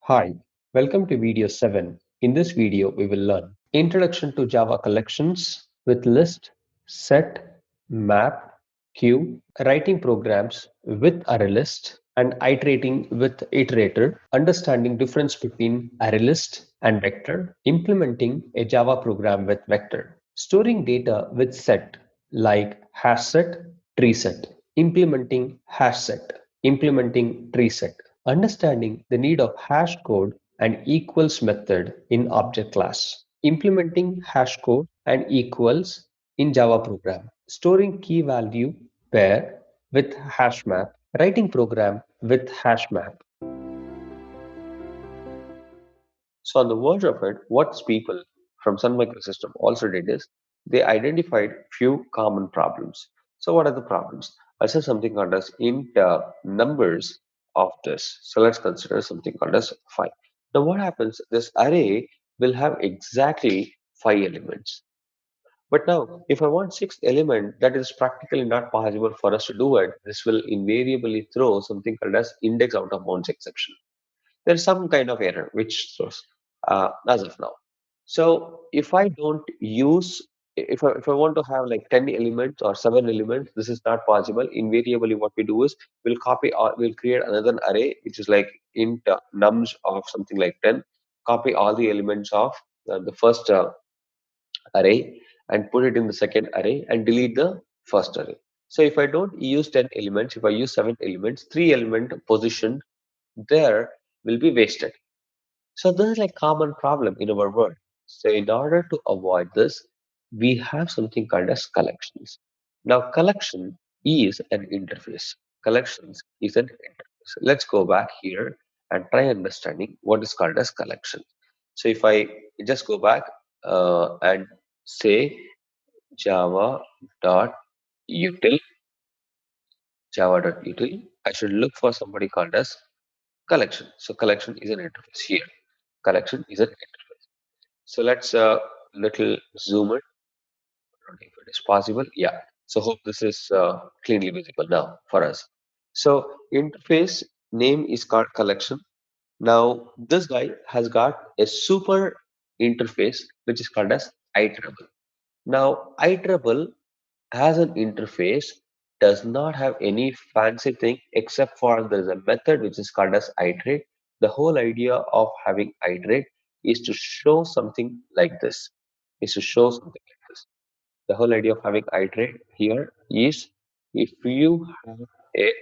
Hi, welcome to video 7. In this video, we will learn Introduction to Java Collections with list, set, map, queue, writing programs with ArrayList, and iterating with Iterator, understanding difference between ArrayList and vector, implementing a Java program with vector, storing data with set like HashSet, TreeSet, implementing HashSet, implementing TreeSet, understanding the need of hashCode and equals method in object class, implementing hashCode and equals in Java program, storing key value pair with HashMap, writing program with HashMap. So on the verge of it, what people from Sun Microsystem also did is they identified few common problems. So what are the problems? I said something called as int numbers of this. So let's consider something called as 5. Now what happens? This array will have exactly 5 elements. But now, if I want sixth element, that is practically not possible for us to do it. This will invariably throw something called as index out of bounds exception. There's some kind of error which throws as of now. So if I don't use, if I want to have like 10 elements or 7 elements, this is not possible. Invariably, what we do is we'll copy or we'll create another array which is like int nums of something like 10. Copy all the elements of the first array and put it in the second array and delete the first array. So if I don't use 10 elements, if I use 7 elements, 3 element position there will be wasted. So this is like common problem in our world. So in order to avoid this, we have something called as collections. Now collection is an interface. Collections is an interface. Let's go back here and try understanding what is called as collection. So if I just go back and say java.util, java.util, I should look for somebody called as collection. So collection is an interface here. Collection is an interface. So let's little zoom it. I don't know if it is possible. Yeah. So hope this is cleanly visible now for us. So interface name is called collection. Now this guy has got a super interface which is called as iterable. Now iterable as an interface does not have any fancy thing except for there's a method which is called as iterate. The whole idea of having iterate is to show something like this. Is to show something like this. The whole idea of having iterate here is if you have a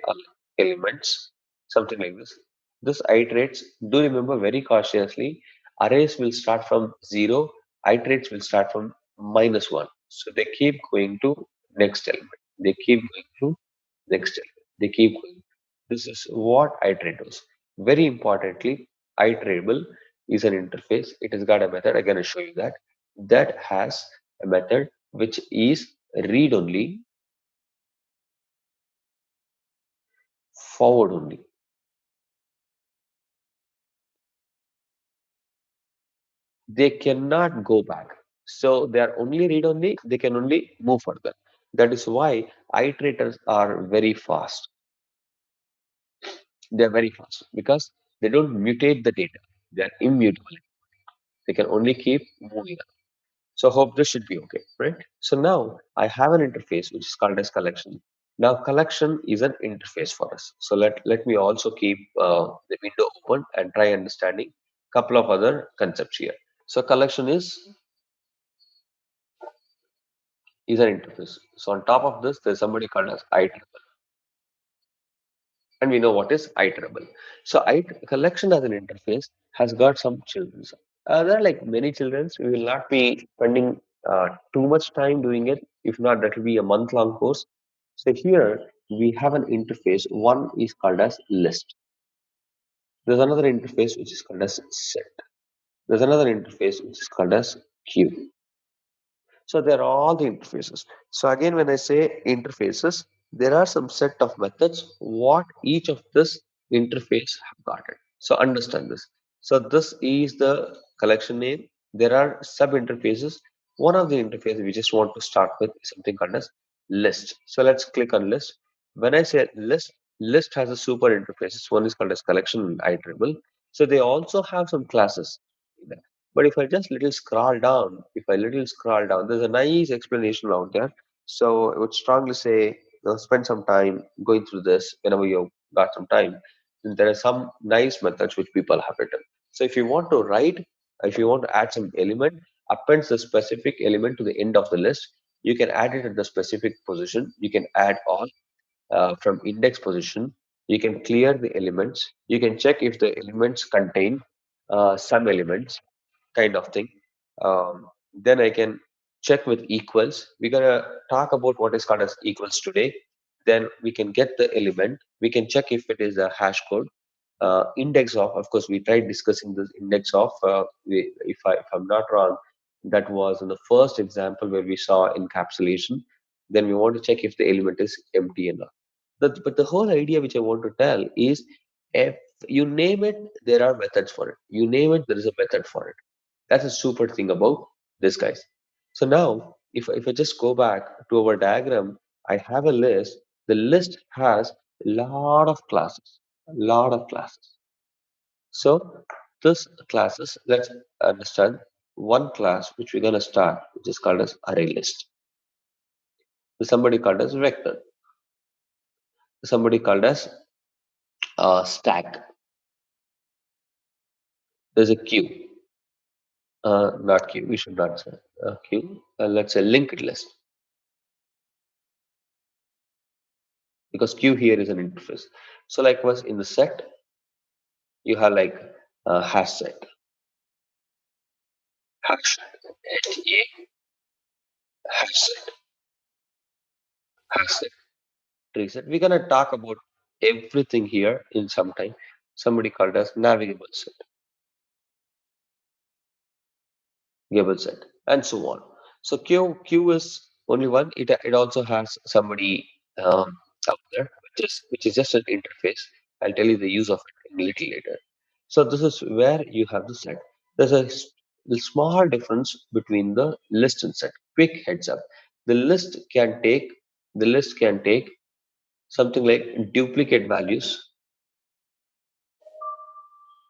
elements, something like this. This iterates, do remember very cautiously, arrays will start from 0, iterates will start from -1. So they keep going to next element. They keep going to next element. They keep going. This is what iterate does. Very importantly, iterable is an interface. It has got a method. I'm going to show you that. That has a method which is read only, forward only. They cannot go back. So they are only read only, they can only move further. That is why iterators are very fast. They are very fast because they don't mutate the data. They are immutable. They can only keep moving. So hope this should be okay, right? So now I have an interface which is called as collection. Now collection is an interface for us. So let me also keep the window open and try understanding couple of other concepts here. So collection is an interface. So on top of this, there's somebody called as iterable, and we know what is iterable. So collection as an interface has got some children. There are like many children. We will not be spending too much time doing it. If not, that will be a month-long course. So here we have an interface. One is called as list. There's another interface which is called as set. There's another interface which is called as queue. So there are all the interfaces. So again, when I say interfaces, there are some set of methods what each of this interface have got it. So understand this. So this is the collection name. There are sub interfaces. One of the interfaces we just want to start with is something called as list. So let's click on list. When I say list, list has a super interfaces. One is called as collection and iterable. So they also have some classes in there. But if I just little scroll down, if I little scroll down, there's a nice explanation out there. So I would strongly say, spend some time going through this whenever you got some time. And there are some nice methods which people have written. So if you want to write, if you want to add some element, append the specific element to the end of the list. You can add it at the specific position. You can add all from index position. You can clear the elements. You can check if the elements contain some elements, kind of thing. Then I can check with equals. We're gonna talk about what is called as equals today. Then we can get the element. We can check if it is a hash code. Index of course, we tried discussing this index of. If I'm not wrong, that was in the first example where we saw encapsulation. Then we want to check if the element is empty or not. But the whole idea which I want to tell is if you name it, there are methods for it. You name it, there is a method for it. That's a super thing about this, guys. So now, if I just go back to our diagram, I have a list. The list has a lot of classes, a lot of classes. So this classes, let's understand one class which we're gonna start, which is called as ArrayList. Somebody called as vector. Somebody called as stack. There's a queue, not queue. We should not say queue. Let's say linked list because queue here is an interface. So likewise in the set, you have like hash set, hash, HA, hash set, hash set, tree set. We're gonna talk about everything here in some time. Somebody called us navigable set, gable set, and so on. So queue is only one. It also has somebody out there, which is just an interface. I'll tell you the use of it a little later. So this is where you have the set. There's the small difference between the list and set. Quick heads up. The list can take the list can take something like duplicate values.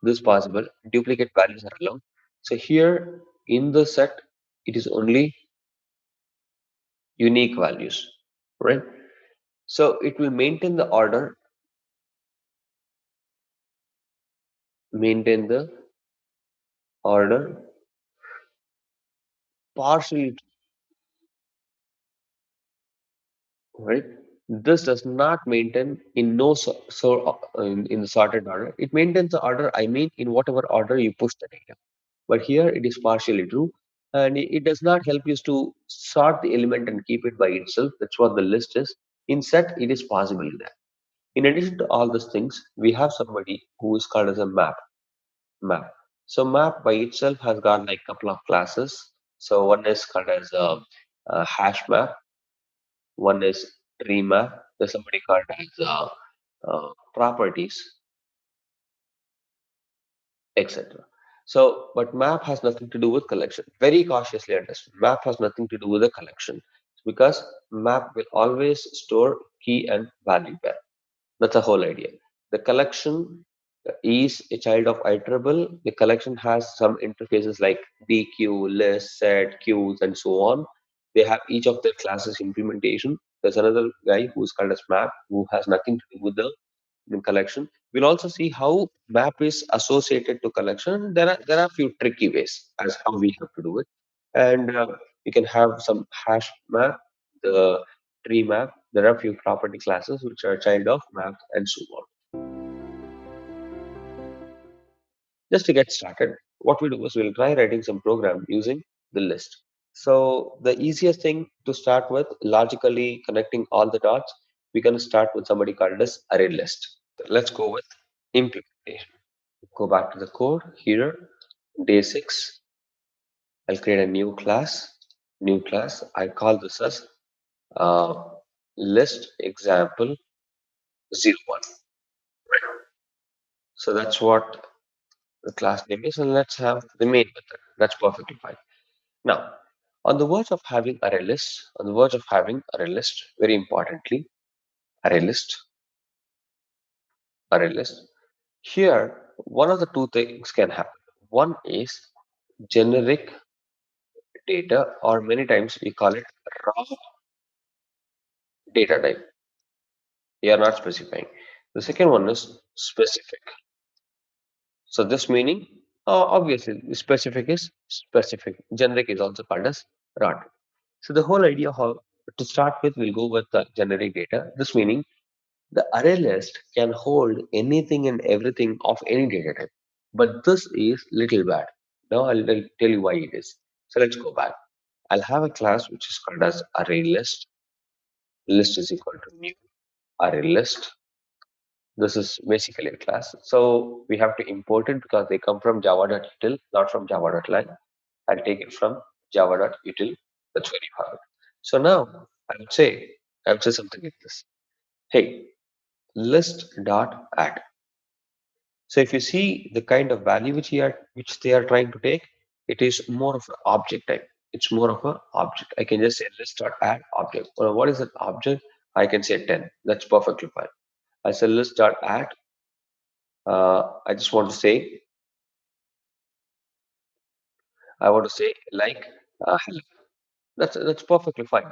This is possible. Duplicate values are allowed. So here in the set, it is only unique values, right? So it will maintain the order partially, right? This does not maintain in no in the sorted order. It maintains the order. I mean, in whatever order you push the data. But here it is partially true, and it does not help you to sort the element and keep it by itself. That's what the list is. In set, it is possible there. In addition to all these things, we have somebody who is called as a map. So map by itself has got like a couple of classes. So one is called as a hash map, one is tree map. There's somebody called as properties, etc. So, but map has nothing to do with collection. Very cautiously understood. Map has nothing to do with the collection because map will always store key and value pair. That's the whole idea. The collection is a child of iterable. The collection has some interfaces like DQ, list, set, queues, and so on. They have each of their classes implementation. There's another guy who's called as map who has nothing to do with the collection. We'll also see how map is associated to collection. There are a few tricky ways as how we have to do it, and you can have some hash map, the tree map. There are a few property classes which are child of map and so on. Just to get started, what we do is we'll try writing some program using the list. So the easiest thing to start with, logically connecting all the dots, we're going to start with somebody called as array list. Let's go with implementation. Go back to the code here, day 6. I'll create a new class. I call this as uh, list example 01. So that's what the class name is, and let's have the main method. That's perfectly fine. Now, on the verge of having array list, very importantly, array list, array list. Here, one of the two things can happen. One is generic data, or many times we call it raw data type. We are not specifying. The second one is specific. So this meaning, obviously, specific is specific. Generic is also called as raw. So the whole idea how to start with, we'll go with the generic data. This meaning the array list can hold anything and everything of any data type. But this is little bad. Now I'll tell you why it is. So let's go back. I'll have a class which is called as ArrayList. List is equal to new ArrayList. This is basically a class. So we have to import it because they come from java.util, not from java.lang. I'll take it from java.util. That's very hard. So now I would say something like this. Hey, list.add. So if you see the kind of value which they are trying to take, it is more of an object type. It's more of an object. I can just say list.add object. Well, what is an object? I can say 10. That's perfectly fine. I say list.add. I just want to say, I want to say like hello. That's perfectly fine.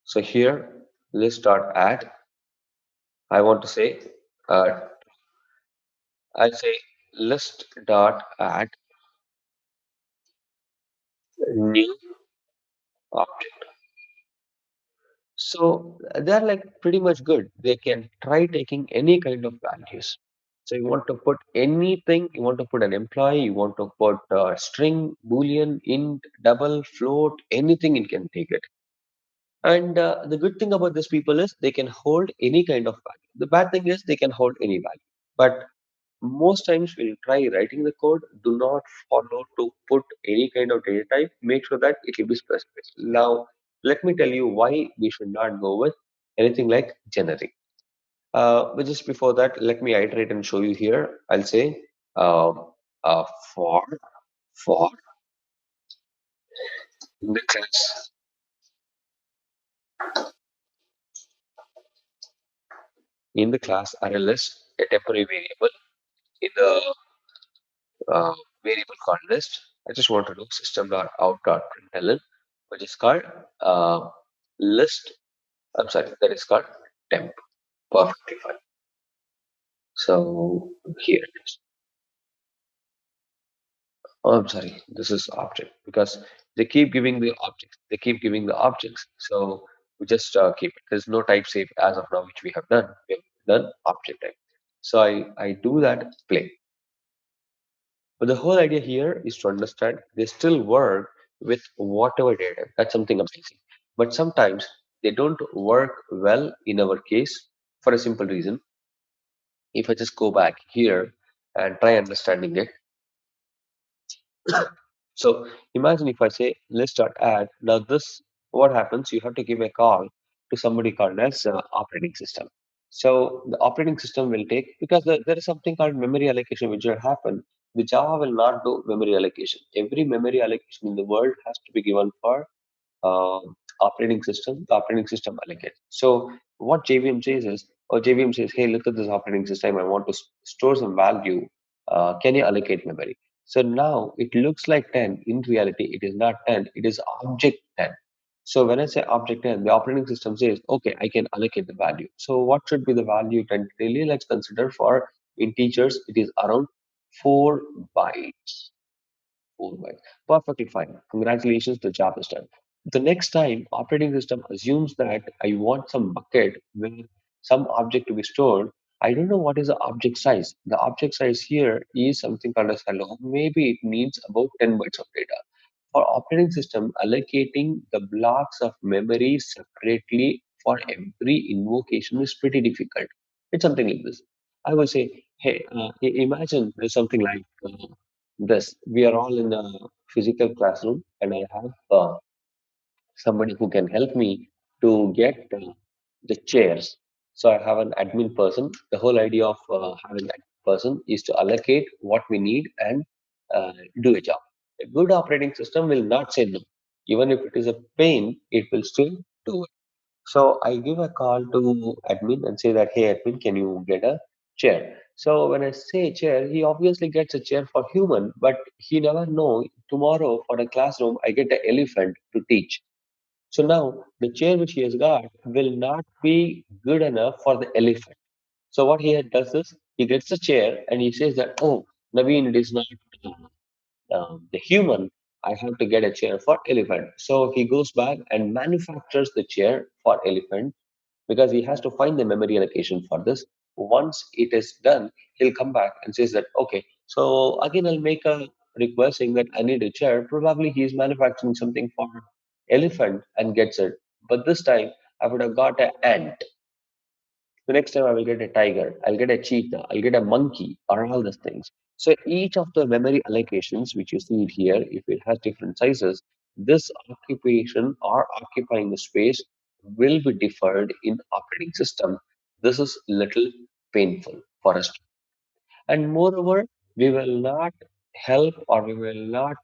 So here list.add. I want to say uh, I say list.add new object. So they're like pretty much good. They can try taking any kind of values. So you want to put anything, you want to put an employee, you want to put string, boolean, int, double, float, anything it can take it. And the good thing about these people is they can hold any kind of value. The bad thing is they can hold any value. But most times when you try writing the code, do not follow to put any kind of data type. Make sure that it will be specific. Now, let me tell you why we should not go with anything like generic. But just before that, let me iterate and show you here. I'll say um, uh, for for in the class ArrayList a temporary variable in the variable called list. I just want to do system.out.println, which is called list. I'm sorry, that is called temp. Perfectly fine. So here it is. Oh, I'm sorry, this is object because they keep giving the objects. They keep giving the objects. So we just keep it. There's no type safe as of now, which we have done. We have done object type. So I do that play. But the whole idea here is to understand they still work with whatever data. That's something amazing. But sometimes they don't work well in our case for a simple reason. If I just go back here and try understanding it, so imagine if I say list.add. Now this, what happens? You have to give a call to somebody called as operating system. So the operating system will take, because there is something called memory allocation which will happen. The Java will not do memory allocation. Every memory allocation in the world has to be given for operating system. The operating system allocates. So what JVM says is, or JVM says, hey, look at this operating system. I want to store some value. Can you allocate memory? So now it looks like 10. In reality, it is not 10. It is object 10. So when I say object 10, the operating system says, okay, I can allocate the value. So what should be the value tentatively? Let's consider for integers, it is around 4 bytes. 4 bytes. Perfectly fine. Congratulations, the job is done. The next time, operating system assumes that I want some bucket with some object to be stored. I don't know what is the object size. The object size here is something called as hello. Maybe it needs about 10 bytes of data. For operating system, allocating the blocks of memory separately for every invocation is pretty difficult. It's something like this. I will say, hey, imagine there's something like this. We are all in a physical classroom, and I have somebody who can help me to get the chairs. So I have an admin person. The whole idea of having that person is to allocate what we need and do a job. A good operating system will not say no. Even if it is a pain, it will still do it. So I give a call to admin and say that, hey, admin, can you get a chair? So when I say chair, he obviously gets a chair for human, but he never know tomorrow for a classroom I get an elephant to teach. So now the chair which he has got will not be good enough for the elephant. So what he does is he gets a chair and he says that, oh, Naveen, it is not the human. I have to get a chair for elephant. So he goes back and manufactures the chair for elephant because he has to find the memory allocation for this. Once it is done, he'll come back and says that, okay, so again, I'll make a request saying that I need a chair. Probably he's manufacturing something for elephant and gets it. But this time, I would have got an ant. The next time I will get a tiger, I'll get a cheetah, I'll get a monkey, or all these things. So each of the memory allocations, which you see it here, if it has different sizes, this occupation or occupying the space will be deferred in operating system. This is little painful for us. And moreover, we will not help or we will not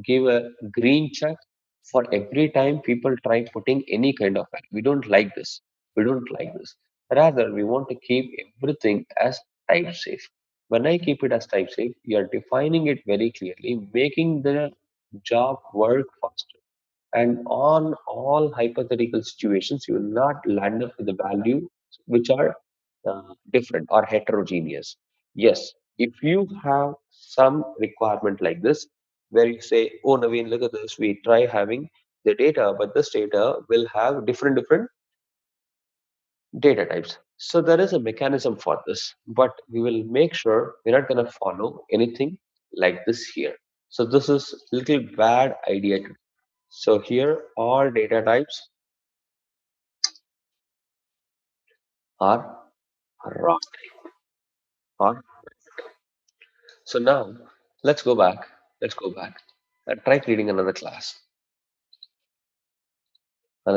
give a green check for every time people try putting any kind of value. We don't like this. We don't like this. Rather, we want to keep everything as type safe. When I keep it as type safe, you are defining it very clearly, making the job work faster. And on all hypothetical situations, you will not land up with the value which are different or heterogeneous. Yes, if you have some requirement like this, where you say, oh, Naveen, look at this, we try having the data, but this data will have different data types. So there is a mechanism for this, but we will make sure we're not going to follow anything like this here. So this is little bad idea. So here all data types are raw or so now let's go back. Let's go back and try creating another class. I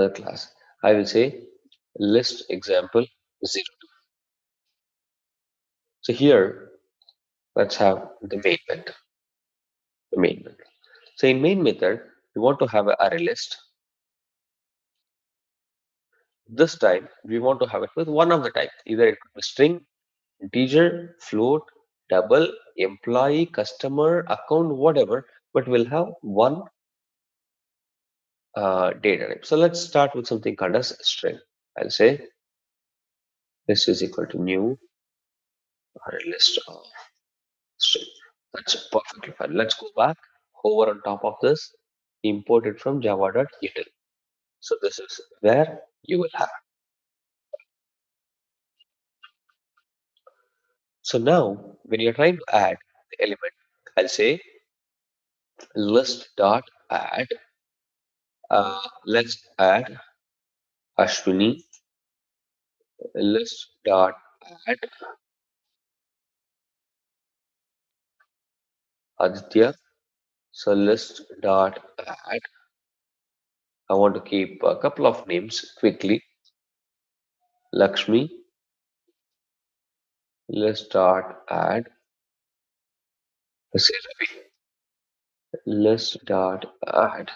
will say list example 0. So here let's have the main method. The main method. So in main method, we want to have an array list. This time we want to have it with one of the type. Either it could be string, integer, float, double, employee, customer, account, whatever, but we'll have one data type. So let's start with something called as string. I'll say this is equal to new array list of string. That's perfectly fine. Let's go back, hover on top of this, import it from java.util. So this is where you will have. So now when you're trying to add the element, I'll say list dot add. Let's add Ashwini. List dot add Aditya. So list dot add. I want to keep a couple of names quickly. Lakshmi. Let's start add. Let's say Ravi. Let's start add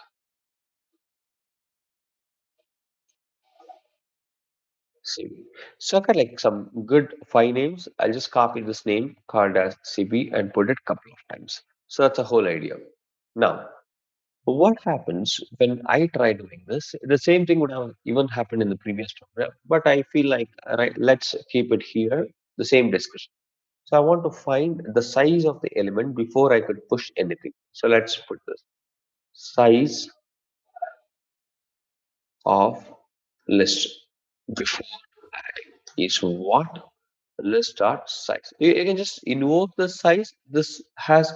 CB. So I got like some good five names. I'll just copy this name called as CB and put it a couple of times. So that's the whole idea. Now, what happens when I try doing this? The same thing would have even happened in the previous program, but I feel like, right, let's keep it here, the same discussion. So I want to find the size of the element before I could push anything. So let's put this size of list before adding is what list dot size. You can just invoke the size. This has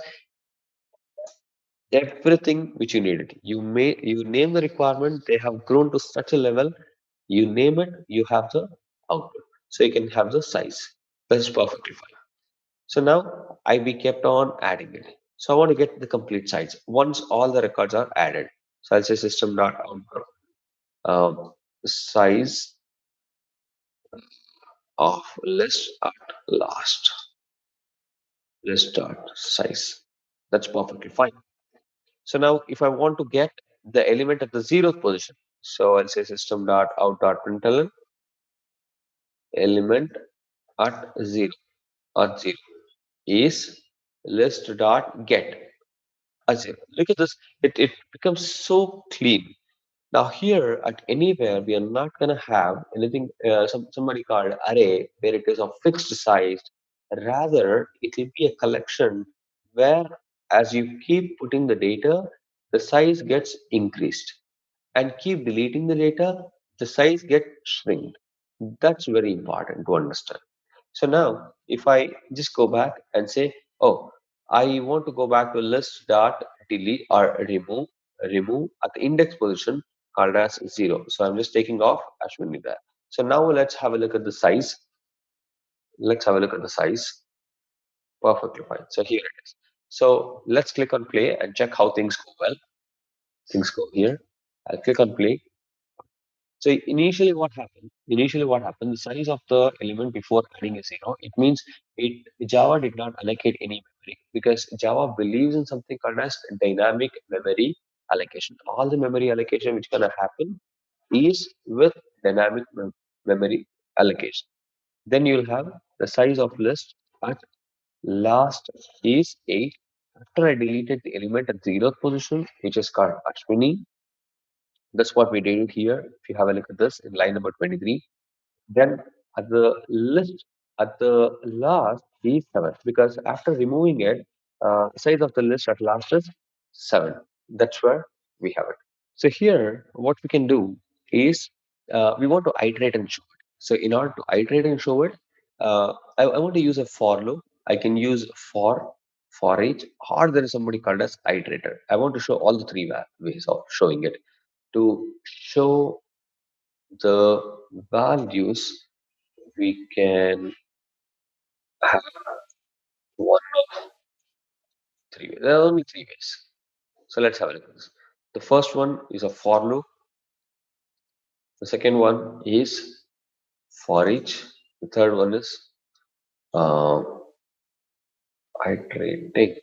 everything which you needed. You name the requirement. They have grown to such a level. You name it. You have the output. So you can have the size. That's perfectly fine. So now I be kept on adding it. So I want to get the complete size once all the records are added. So I'll say system dot output size of list at last. List dot size. That's perfectly fine. So now if I want to get the element at the zeroth position, so I'll say system dot out dot println element at zero. on 0 is list dot get a 0. Look at this. It becomes so clean. Now here at anywhere we are not going to have anything somebody called array where it is of fixed size. Rather, it will be a collection where as you keep putting the data, the size gets increased and keep deleting the data, the size gets shrinked. That's very important to understand. So now, if I just go back and say, oh, I want to go back to list dot delete or remove at the index position called as 0. So I'm just taking off Ashwini there. So now let's have a look at the size. Let's have a look at the size. Perfectly fine. So here it is. So let's click on play and check how things go well. Things go here. I'll click on play. So initially what happened, the size of the element before adding a zero, it means Java did not allocate any memory because Java believes in something called as dynamic memory allocation. All the memory allocation which gonna happen is with dynamic memory allocation. Then you'll have the size of list at last is 8. After I deleted the element at zeroth position, which is called Ashwini, that's what we did here. If you have a look at this in line number 23, then at the list at the last is 7 because after removing it, size of the list at last is 7. That's where we have it. So here, what we can do is we want to iterate and show it. So in order to iterate and show it, I want to use a for loop. I can use for each, or there is somebody called as iterator. I want to show all the three ways of showing it. To show the values, we can have one of three ways. There are only three ways. So let's have a look at this. The first one is a for loop. The second one is for each. The third one is uh, iterating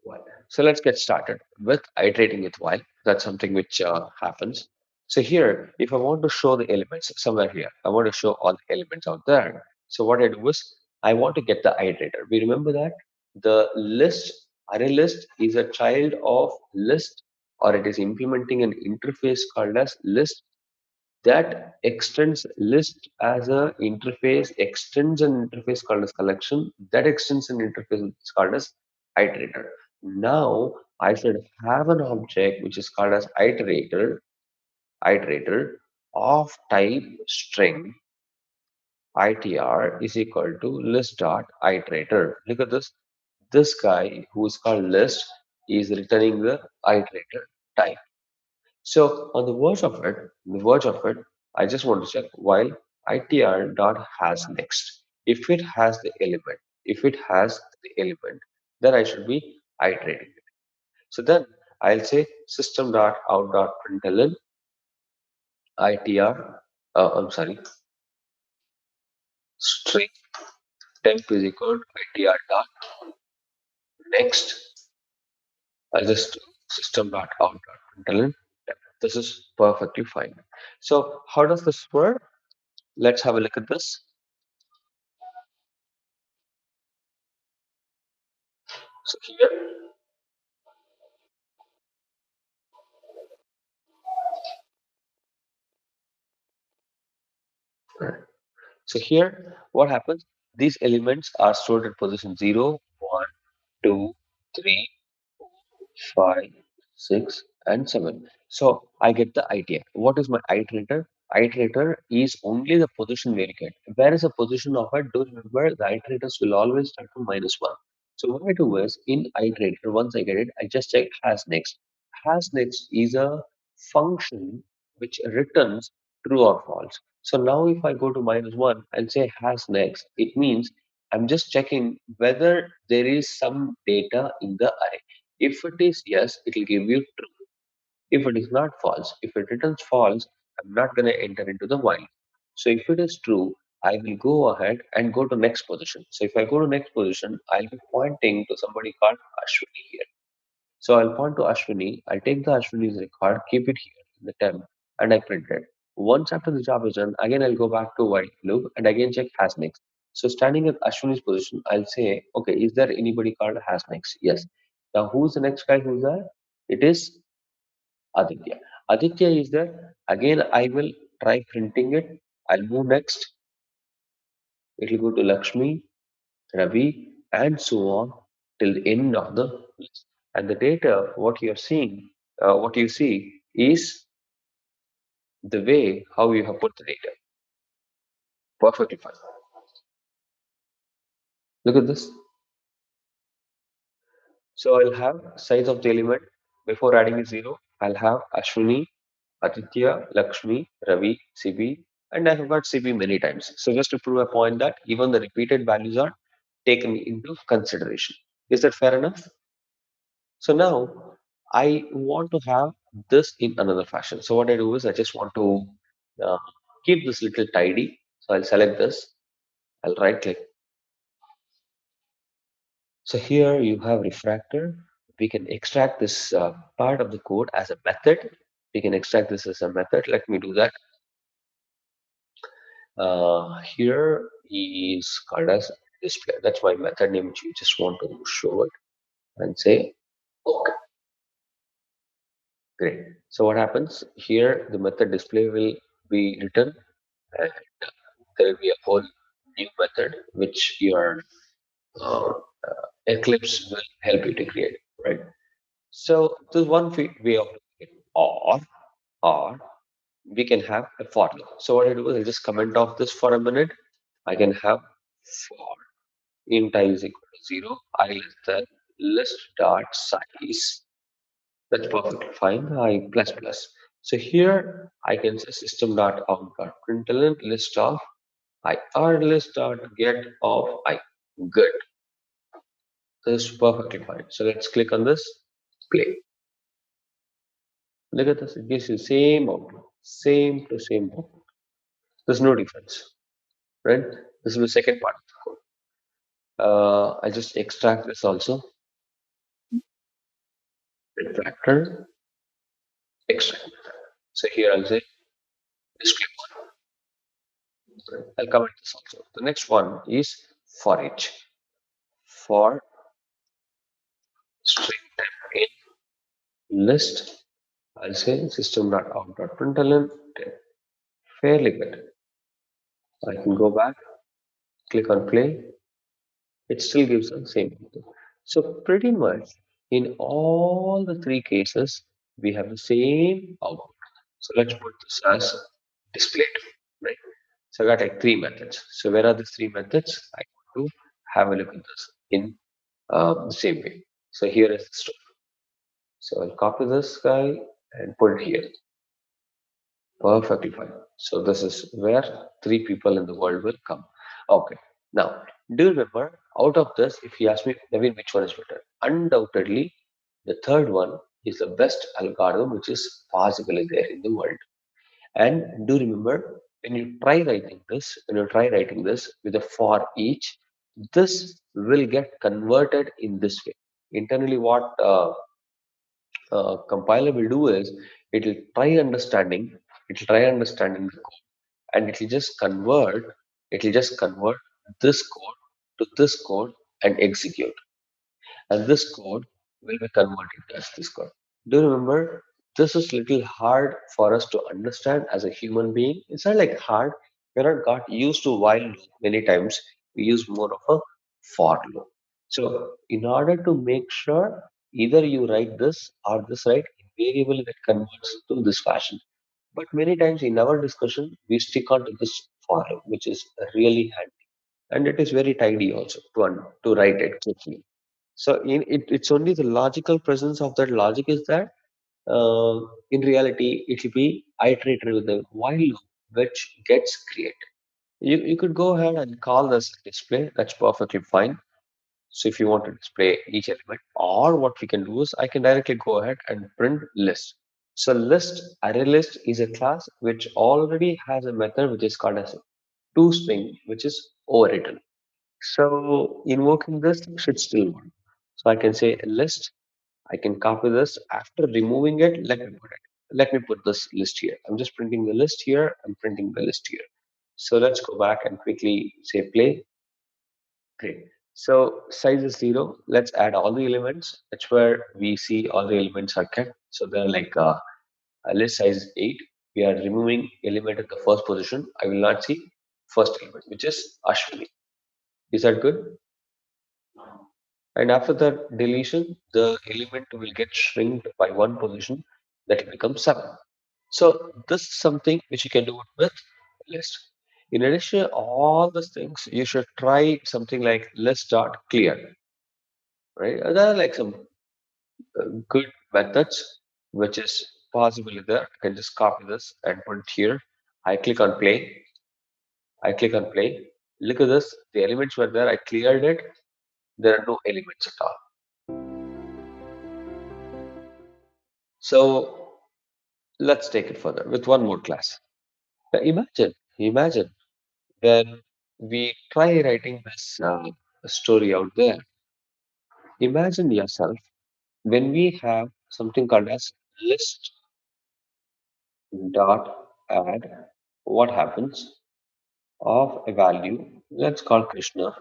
while. So let's get started with iterating with while. That's something which happens. So here, if I want to show the elements somewhere here, I want to show all the elements out there. So what I do is I want to get the iterator. We remember that the list, array list is a child of list, or it is implementing an interface called as list that extends list as a interface, extends an interface called as collection, that extends an interface called as iterator. Now I should have an object which is called as iterator of type string itr is equal to list dot iterator. Look at this. This guy who is called list is returning the iterator type. So on the verge of it, I just want to check while itr dot has next. If it has the element, if it has the element, then I should be iterating it. So then I'll say system dot out dot println itr. I'm sorry, string temp is equal to itr dot next. I'll just system dot out dot println. This is perfectly fine. So how does this work? Let's have a look at this. So here, what happens? These elements are stored at position 0, 1, 2, 3, 5, 6, and 7. So I get the idea. What is my iterator? Iterator is only the position where you get. Where is the position of it? Do remember the iterators will always start from -1. So what I do is in iterator, once I get it, I just check has next. Has next is a function which returns true or false. So now if I go to -1 and say has next, it means I'm just checking whether there is some data in the array. If it is yes, it will give you true. If it is not false, if it returns false, I'm not going to enter into the while. So if it is true, I will go ahead and go to next position. So if I go to next position, I'll be pointing to somebody called Ashwini here. So I'll point to Ashwini, I'll take the Ashwini's record, keep it here in the temp, and I print it. Once after the job is done, again I'll go back to while loop and again check has next. So standing at Ashwini's position, I'll say, okay, is there anybody called Has next? Yes. Now who's the next guy who's there? It is Aditya. Aditya is there. Again, I will try printing it. I'll move next. It will go to Lakshmi, Ravi, and so on till the end of the list. And the data, what you're seeing, what you see is the way how you have put the data. Perfectly fine. Look at this. So I'll have size of the element before adding a zero. I'll have Ashwini, Aditya, Lakshmi, Ravi, CB, and I have got CB many times. So just to prove a point that even the repeated values are taken into consideration. Is that fair enough? So now I want to have this in another fashion. So what I do is I just want to uh, keep this little tidy. So I'll select this. I'll right click. So here you have refractor. We can extract this part of the code as a method. We can extract this as a method. Let me do that. Here is called as display. That's my method name which you just want to show it and say, okay, great. So what happens here, the method display will be written and there will be a whole new method which your Eclipse will help you to create, right? So this is one way of doing it. Or we can have a for loop. So what I do is I just comment off this for a minute. I can have for int I is equal to 0, I less than list dot size. That's perfectly fine. I plus plus. So here I can say system dot out dot println list of I or list dot get of I. Good. This is perfectly fine. So let's click on this. Play. Look at this. It gives you same output. Same to same output. There's no difference. Right? This is the second part of the code. I'll just extract this also. Refactor, extract. So here I'll say display one. I'll comment this also. The next one is for each. For string temp in list, I'll say system.out.println. Fairly good. I can go back, click on play. It still gives the same output. So pretty much in all the three cases, we have the same output. So let's put this as displayed, right? So I got like three methods. So where are these three methods? I want to have a look at this in the same way. So here is the story. So I'll copy this guy and put it here. Perfectly fine. So this is where three people in the world will come. Okay. Now, do you remember out of this, if you ask me, Naveen, which one is better? Undoubtedly, the third one is the best algorithm which is possibly there in the world. And do remember when you try writing this with a for each, this will get converted in this way. Internally, what compiler will do is it will try understanding the code and it will just convert this code to this code and execute. And this code will be converted as this code. Do you remember? This is little hard for us to understand as a human being. It's not like hard. We're not got used to while loop many times. We use more of a for loop. So in order to make sure either you write this or this right, invariably that converts to this fashion. But many times in our discussion, we stick on to this for loop, which is really handy. And it is very tidy also to write it quickly. So it's only the logical presence of that logic is that in reality it will be iterated with the while loop which gets created. You could go ahead and call this display. That's perfectly fine. So if you want to display each element, or what we can do is I can directly go ahead and print list. So ArrayList is a class which already has a method which is called as toString, which is overwritten. So invoking this should still work. So I can say list. I can copy this. After removing it, let me put this list here. I'm just printing the list here. I'm printing the list here. So let's go back and quickly say play. Great. So size is zero. Let's add all the elements. That's where we see all the elements are kept. So they're like list size is 8. We are removing element at the first position. I will not see first element, which is Ashwini. Is that good? And after the deletion, the element will get shrinked by one position. That will become 7. So this is something which you can do it with list. In addition to all these things, you should try something like list dot clear. Right? There are like some good methods which is possible there. I can just copy this and put it here. I click on play. I click on play. Look at this. The elements were there. I cleared it. There are no elements at all. So let's take it further with one more class. Now imagine when we try writing this story out there. Imagine yourself when we have something called as list dot add. What happens of a value? Let's call Krishna.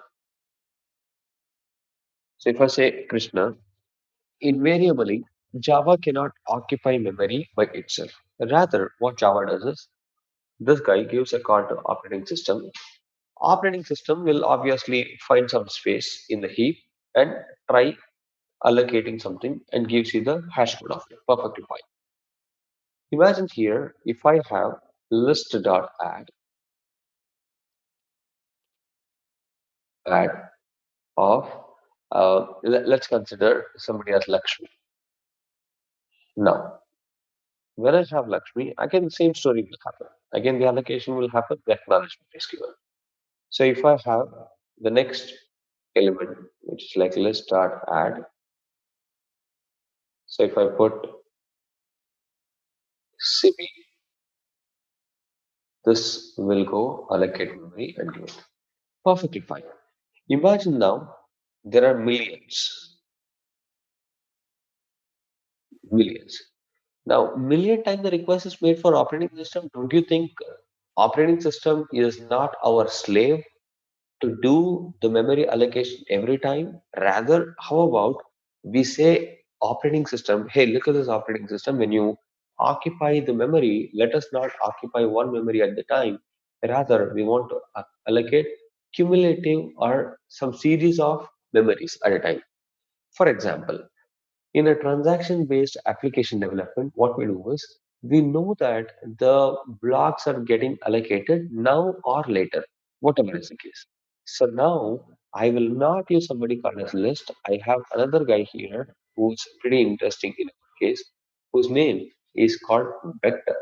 So if I say Krishna, invariably Java cannot occupy memory by itself. Rather, what Java does is this guy gives a call to operating system. Operating system will obviously find some space in the heap and try allocating something and gives you the hash code of it. Perfectly fine. Imagine here if I have list.add of let's consider somebody as Lakshmi. Now, when I have Lakshmi, again the same story will happen. Again the allocation will happen, the acknowledgement is given. So if I have the next element, which is like list.add, so if I put CB, this will go allocate memory and do it. Perfectly fine. Imagine now there are millions. Now, million times the request is made for operating system. Don't you think operating system is not our slave to do the memory allocation every time? Rather, how about we say operating system, hey, look at this operating system. When you occupy the memory, let us not occupy one memory at the time. Rather, we want to allocate cumulative or some series of memories at a time. For example, in a transaction based application development, what we do is we know that the blocks are getting allocated now or later, whatever is the case. So now I will not use somebody called as list. I have another guy here who's pretty interesting in our case, whose name is called vector.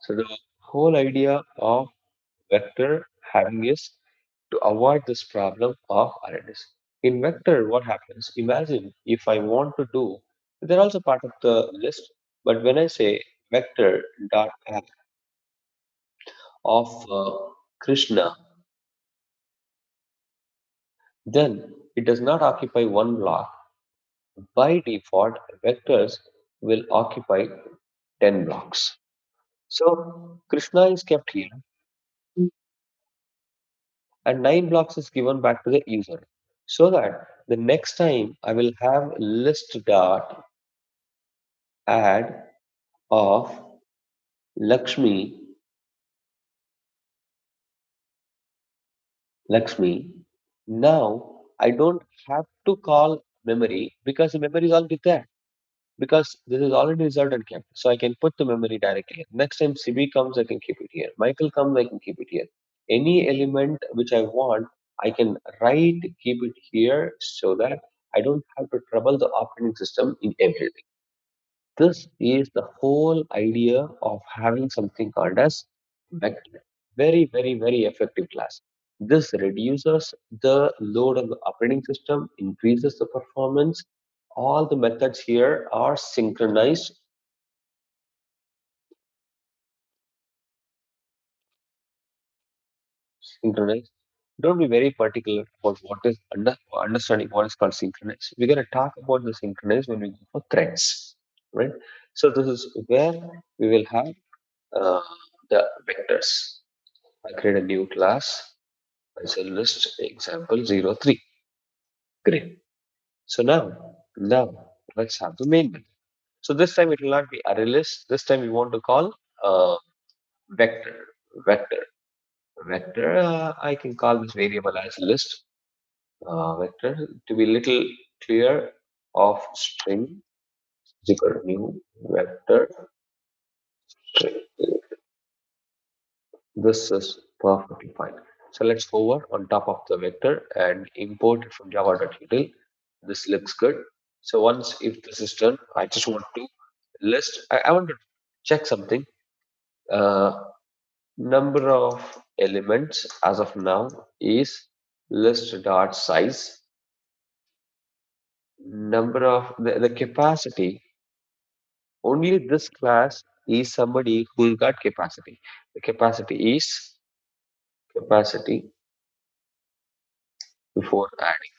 So the whole idea of vector having is to avoid this problem of arrays. In vector, what happens? Imagine if I want to do, they're also part of the list, but when I say vector dot add of Krishna, then it does not occupy one block. By default, vectors will occupy 10 blocks. So Krishna is kept here, and 9 blocks is given back to the user. So that the next time I will have list dot add of Lakshmi, Lakshmi. Now I don't have to call memory because the memory is already there. Because this is already reserved and kept. So I can put the memory directly. Next time CB comes, I can keep it here. Michael comes, I can keep it here. Any element which I want, I can write, keep it here so that I don't have to trouble the operating system in everything. This is the whole idea of having something called as vector. Very, very, very effective class. This reduces the load on the operating system, increases the performance. All the methods here are synchronized. Don't be very particular about what is understanding what is called synchronized. We're going to talk about the synchronized when we go for threads, right? So this is where we will have uh, the vectors. I create a new class. I say list example 03. Great. So now let's have the main method. So this time it will not be array list. This time we want to call uh, vector. Vector. Vector. I can call this variable as list. Vector to be little clear of string is equal to new vector string. This is perfectly fine. So let's hover on top of the vector and import it from java.util. This looks good. So once if this is done, I just want to list. I want to check something. Uh, Number of elements as of now is list dot size. Number of the capacity. Only this class is somebody who got capacity. The capacity before adding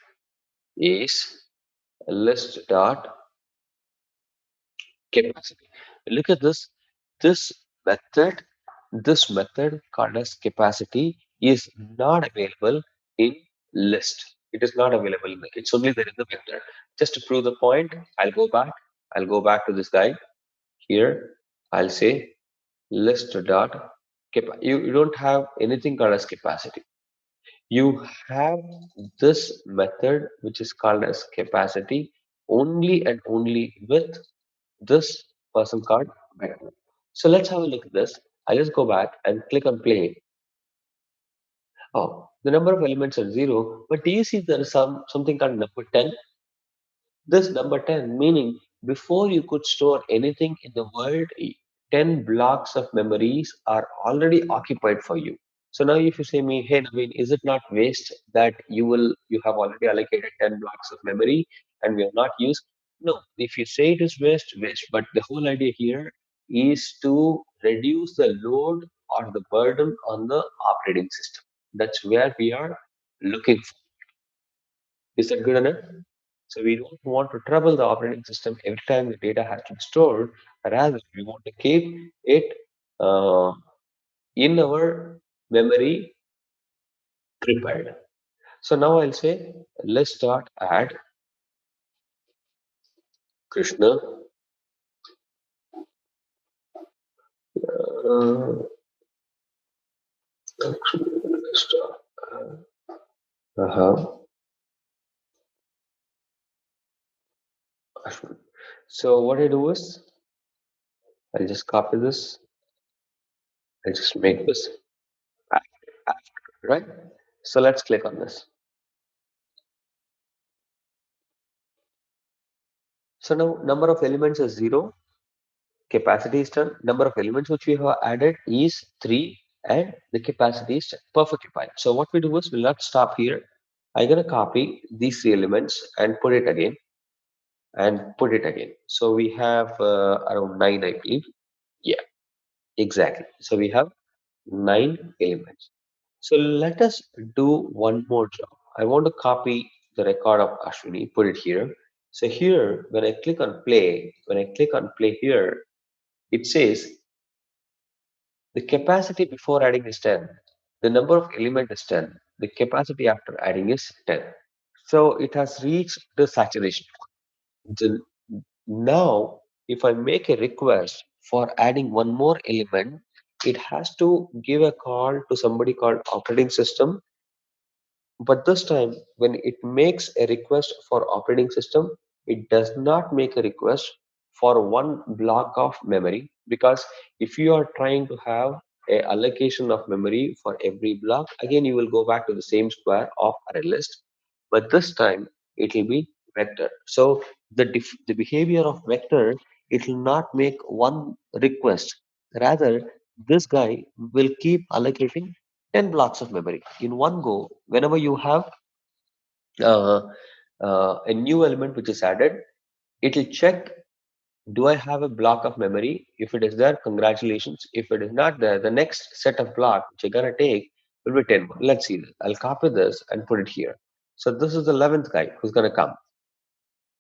is list dot capacity. Look at this. This method, this method called as capacity is not available in list. It is not available. It's only there in the vector. Just to prove the point, I'll go back. I'll go back to this guy here. I'll say list dot you don't have anything called as capacity. You have this method which is called as capacity only and only with this person card vector. So let's have a look at this. I'll just go back and click on play. Oh, the number of elements are zero, but do you see there is something called number 10? This number 10, meaning before you could store anything in the world, 10 blocks of memories are already occupied for you. So now if you say me, hey Naveen, is it not waste that you have already allocated 10 blocks of memory and we have not used? No, if you say it is waste, waste. But the whole idea here is to reduce the load or the burden on the operating system. That's where we are looking for. Is that good enough? So we don't want to trouble the operating system every time the data has to be stored. Rather, we want to keep it uh, in our memory prepared. So now I'll say let's start add Krishna. Uh, let's start. Uh-huh. Ashwin. So what I do is I'll just copy this. I'll just make this after, right? So let's click on this. So now number of elements is zero. Capacity is 10. Number of elements which we have added is 3 and the capacity is 10. Perfectly fine. So what we do is we'll not stop here. I'm going to copy these 3 elements and put it again and put it again. So we have around 9, I believe. Yeah, exactly. So we have 9 elements. So let us do one more job. I want to copy the record of Ashwini, put it here. So here, when I click on play here, it says the capacity before adding is 10. The number of element is 10. The capacity after adding is 10. So it has reached the saturation point. Now, if I make a request for adding one more element, it has to give a call to somebody called operating system. But this time, when it makes a request for operating system, it does not make a request for one block of memory, because if you are trying to have a allocation of memory for every block, again you will go back to the same square of array list. But this time it will be vector. So the behavior of vector, it will not make one request. Rather, this guy will keep allocating 10 blocks of memory in one go. Whenever you have uh, a new element which is added, it will check, do I have a block of memory? If it is there, congratulations. If it is not there, the next set of block which you're going to take will be 10 more. Let's see this. I'll copy this and put it here. So this is the 11th guy who's going to come.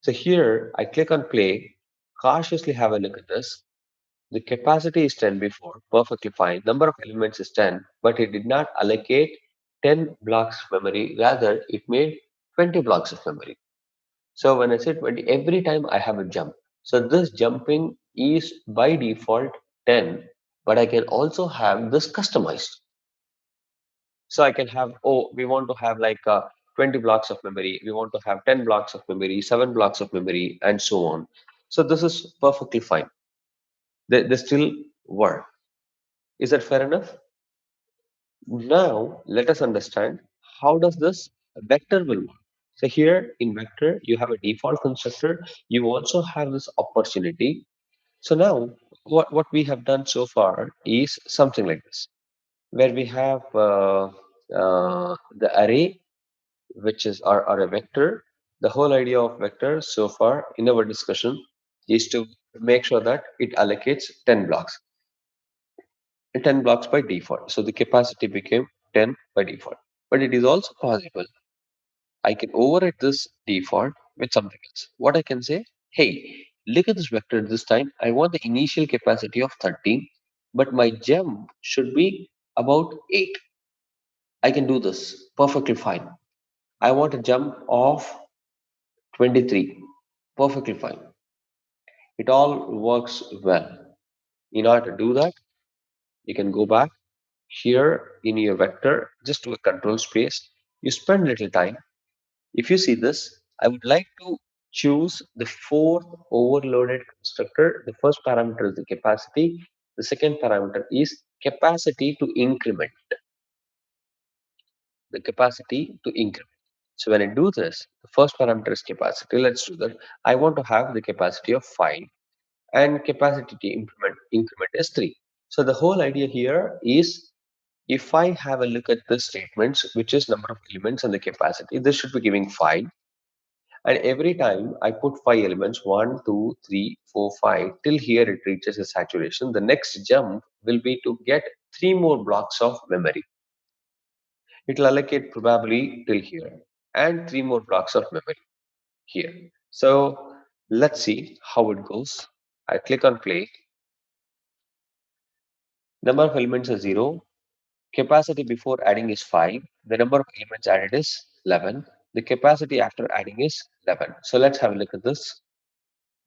So here I click on play, cautiously have a look at this. The capacity is 10 before, perfectly fine. Number of elements is 10, but it did not allocate 10 blocks of memory. Rather, it made 20 blocks of memory. So when I say 20, every time I have a jump. So this jumping is by default 10, but I can also have this customized. So I can have, oh, we want to have like 20 blocks of memory, we want to have 10 blocks of memory, 7 blocks of memory, and so on. So this is perfectly fine. They still work. Is that fair enough? Now let us understand how does this vector will work. So here in vector, you have a default constructor. You also have this opportunity. So now what we have done so far is something like this, where we have the array, which is our a vector. The whole idea of vector so far in our discussion is to make sure that it allocates 10 blocks. 10 blocks by default. So the capacity became 10 by default. But it is also possible I can override this default with something else. What I can say, hey, look at this vector this time. I want the initial capacity of 13, but my jump should be about 8. I can do this perfectly fine. I want a jump of 23. Perfectly fine. It all works well. In order to do that, you can go back here in your vector, just to a control space. You spend little time. If you see this, I would like to choose the fourth overloaded constructor. The first parameter is the capacity. The second parameter is capacity to increment. The capacity to increment. So when I do this, the first parameter is capacity. Let's do that. I want to have the capacity of 5 and capacity to increment is 3. So the whole idea here is if I have a look at the statements, which is number of elements and the capacity, this should be giving 5. And every time I put 5 elements, 1, 2, 3, 4, 5, till here it reaches a saturation, the next jump will be to get 3 more blocks of memory. It will allocate probably till here and 3 more blocks of memory here. So let's see how it goes. I click on play. Number of elements is 0. Capacity before adding is 5. The number of elements added is 11. The capacity after adding is 11. So let's have a look at this.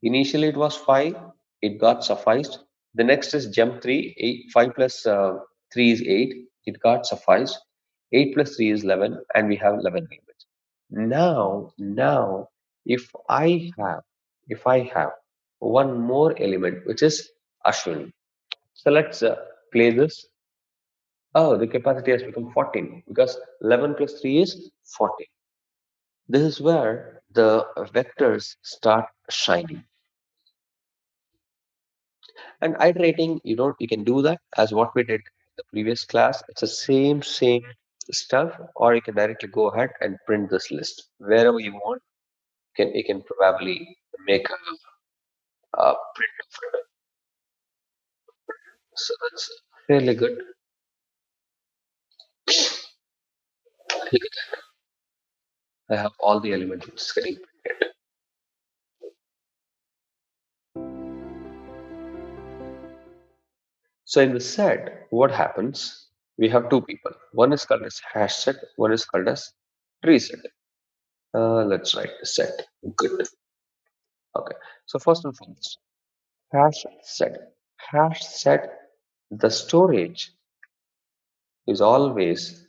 Initially it was 5. It got sufficed. The next is jump 3. 5 plus 3 is 8. It got sufficed. 8 plus 3 is 11. And we have 11 elements. Now, if I have one more element, which is Ashwin. So let's play this. Oh, the capacity has become 14 because 11 plus 3 is 14. This is where the vectors start shining. And iterating, you can do that as what we did in the previous class. It's the same stuff, or you can directly go ahead and print this list wherever you want. You can probably make a print of it. So that's really good. Look at that. I have all the elements which is getting printed. So in the set, what happens? We have two people. One is called as HashSet, one is called as TreeSet. Let's write the set. Good. Okay. So first and foremost, HashSet. HashSet, the storage is always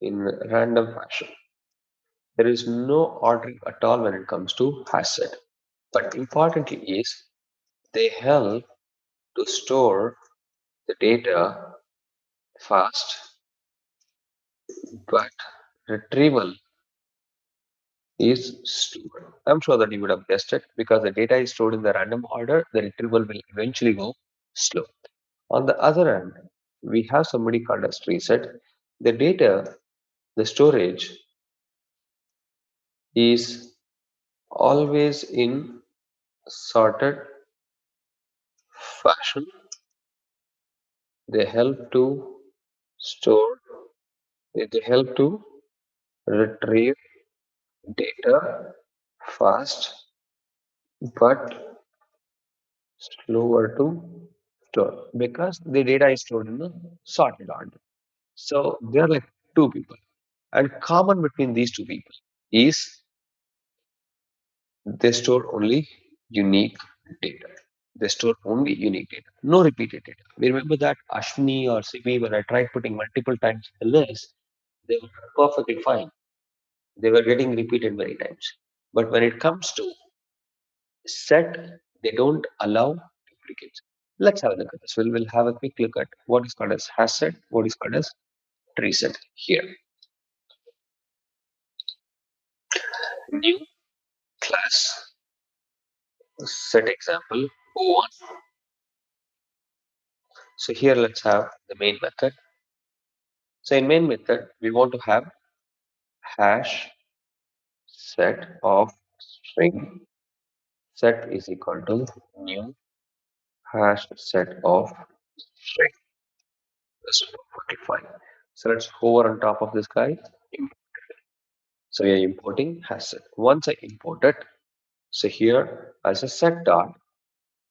in random fashion. There is no ordering at all when it comes to HashSet. But importantly is they help to store the data fast, but retrieval is stored. I'm sure that you would have guessed it because the data is stored in the random order, the retrieval will eventually go slow. On the other hand, we have somebody called as TreeSet. The data, the storage is always in sorted fashion. They help to store, they help to retrieve data fast but slower to stored because the data is stored in the sorted order. So there are like two people, and common between these two people is they store only unique data. They store only unique data, no repeated data. We remember that Ashwini or Sibi, when I tried putting multiple times in the list, they were perfectly fine. They were getting repeated many times. But when it comes to set, they don't allow duplicates. Let's have a look at this. We'll have a quick look at what is called as HashSet, what is called as TreeSet here. New class set example one. So here let's have the main method. So in main method, we want to have hash set of string. Set is equal to new hash set of string. That's perfectly fine. So let's hover on top of this guy. So we are importing hash set. Once I import it, so here as a set dot,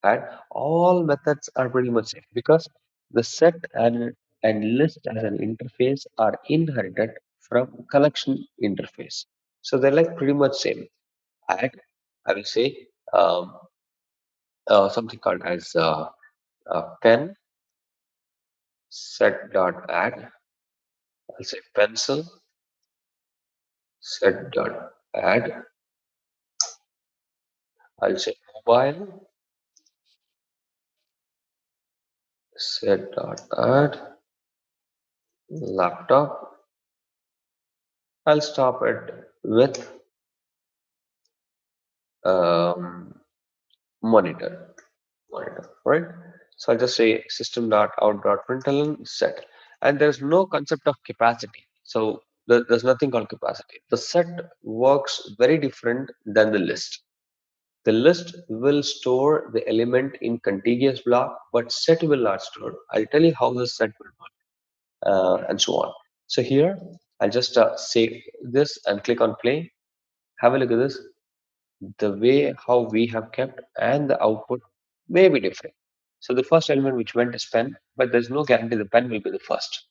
and all methods are pretty much same because the set and list as an interface are inherited from collection interface. So they're like pretty much same. Add, I will say something called as pen set dot add. I'll say pencil set dot add. I'll say mobile set dot add. Laptop. I'll stop it with um, monitor. Monitor, right? So I'll just say system.out.println set. And there's no concept of capacity. So there's nothing called capacity. The set works very different than the list. The list will store the element in contiguous block, but set will not store. I'll tell you how the set will work, and so on. So here, I'll just save this and click on play. Have a look at this. The way how we have kept and the output may be different. So the first element which went is pen, but there's no guarantee the pen will be the first.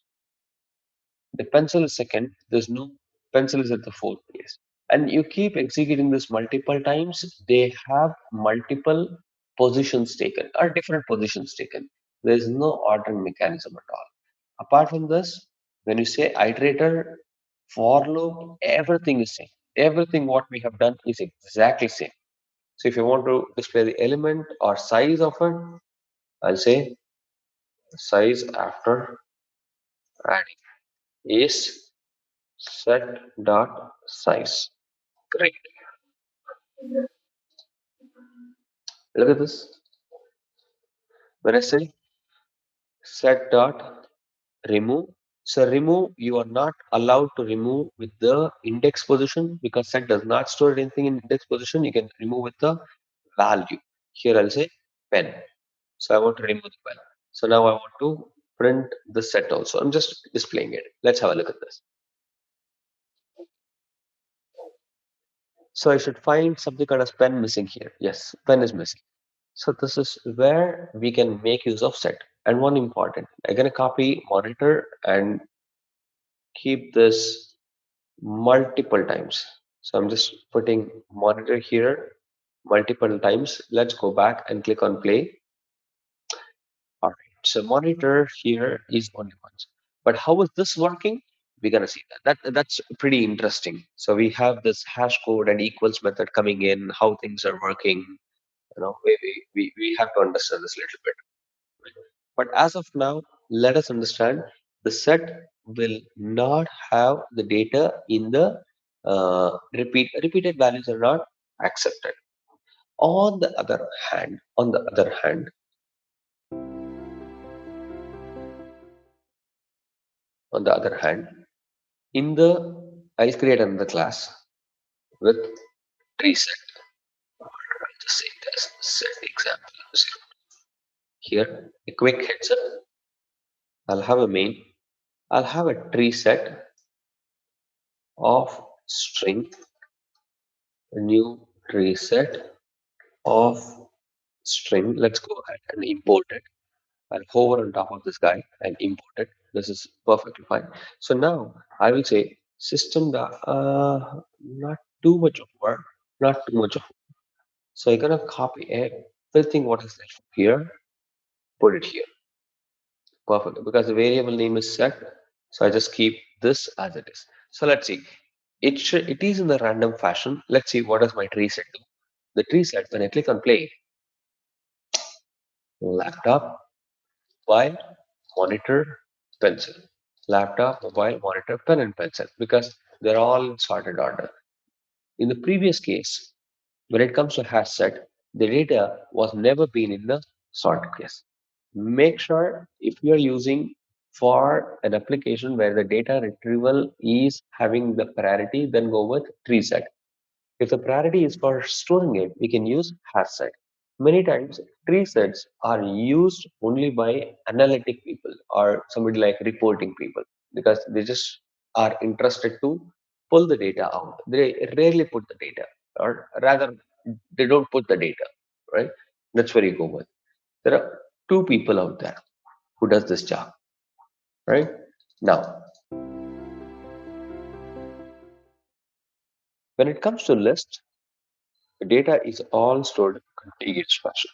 The pencil is second, there's no pencil is at the fourth place. And you keep executing this multiple times, they have multiple positions taken or different positions taken. There's no ordering mechanism at all. Apart from this, when you say iterator, for loop, everything is same. Everything what we have done is exactly same. So if you want to display the element or size of it, I'll say size after adding is set dot size. Great. Look at this. When I say set dot remove, so remove, you are not allowed to remove with the index position because set does not store anything in index position. You can remove with the value. Here I'll say pen. So I want to remove the pen. So now I want to print the set also. I'm just displaying it. Let's have a look at this. So I should find something called as pen missing here. Yes, pen is missing. So this is where we can make use of set. And one important, I'm gonna copy monitor and keep this multiple times. So I'm just putting monitor here multiple times. Let's go back and click on play. All right. So monitor here is only once. But how is this working? We're gonna see that. That's pretty interesting. So we have this hash code and equals method coming in, how things are working. We have to understand this a little bit. But as of now, let us understand the set will not have the data in the repeated values are not accepted. On the other hand, on the other hand, in the I'll create another class with TreeSet. I'll just say it as set example 0. Here, a quick heads up. I'll have a main. I'll have a TreeSet of string, a new TreeSet of string. Let's go ahead and import it. I'll hover on top of this guy and import it. This is perfectly fine. So now I will say system dot, not too much of work, not too much of. So I'm gonna copy everything what is there here, put it here. Perfect. Because the variable name is set, so I just keep this as it is. So let's see. It is in the random fashion. Let's see what does my tree set do. The tree set, when I click on play, laptop, mobile, monitor, pencil. Laptop, mobile, monitor, pen and pencil. Because they're all in sorted order. In the previous case, when it comes to hash set, the data was never been in the sorted case. Make sure if you are using for an application where the data retrieval is having the priority, then go with TreeSet. If the priority is for storing it, we can use HashSet. Many times, tree sets are used only by analytic people or somebody like reporting people because they just are interested to pull the data out. They rarely put the data, or rather, they don't put the data, right? That's where you go with. There are two people out there who does this job, right? Now, when it comes to list, the data is all stored in contiguous fashion.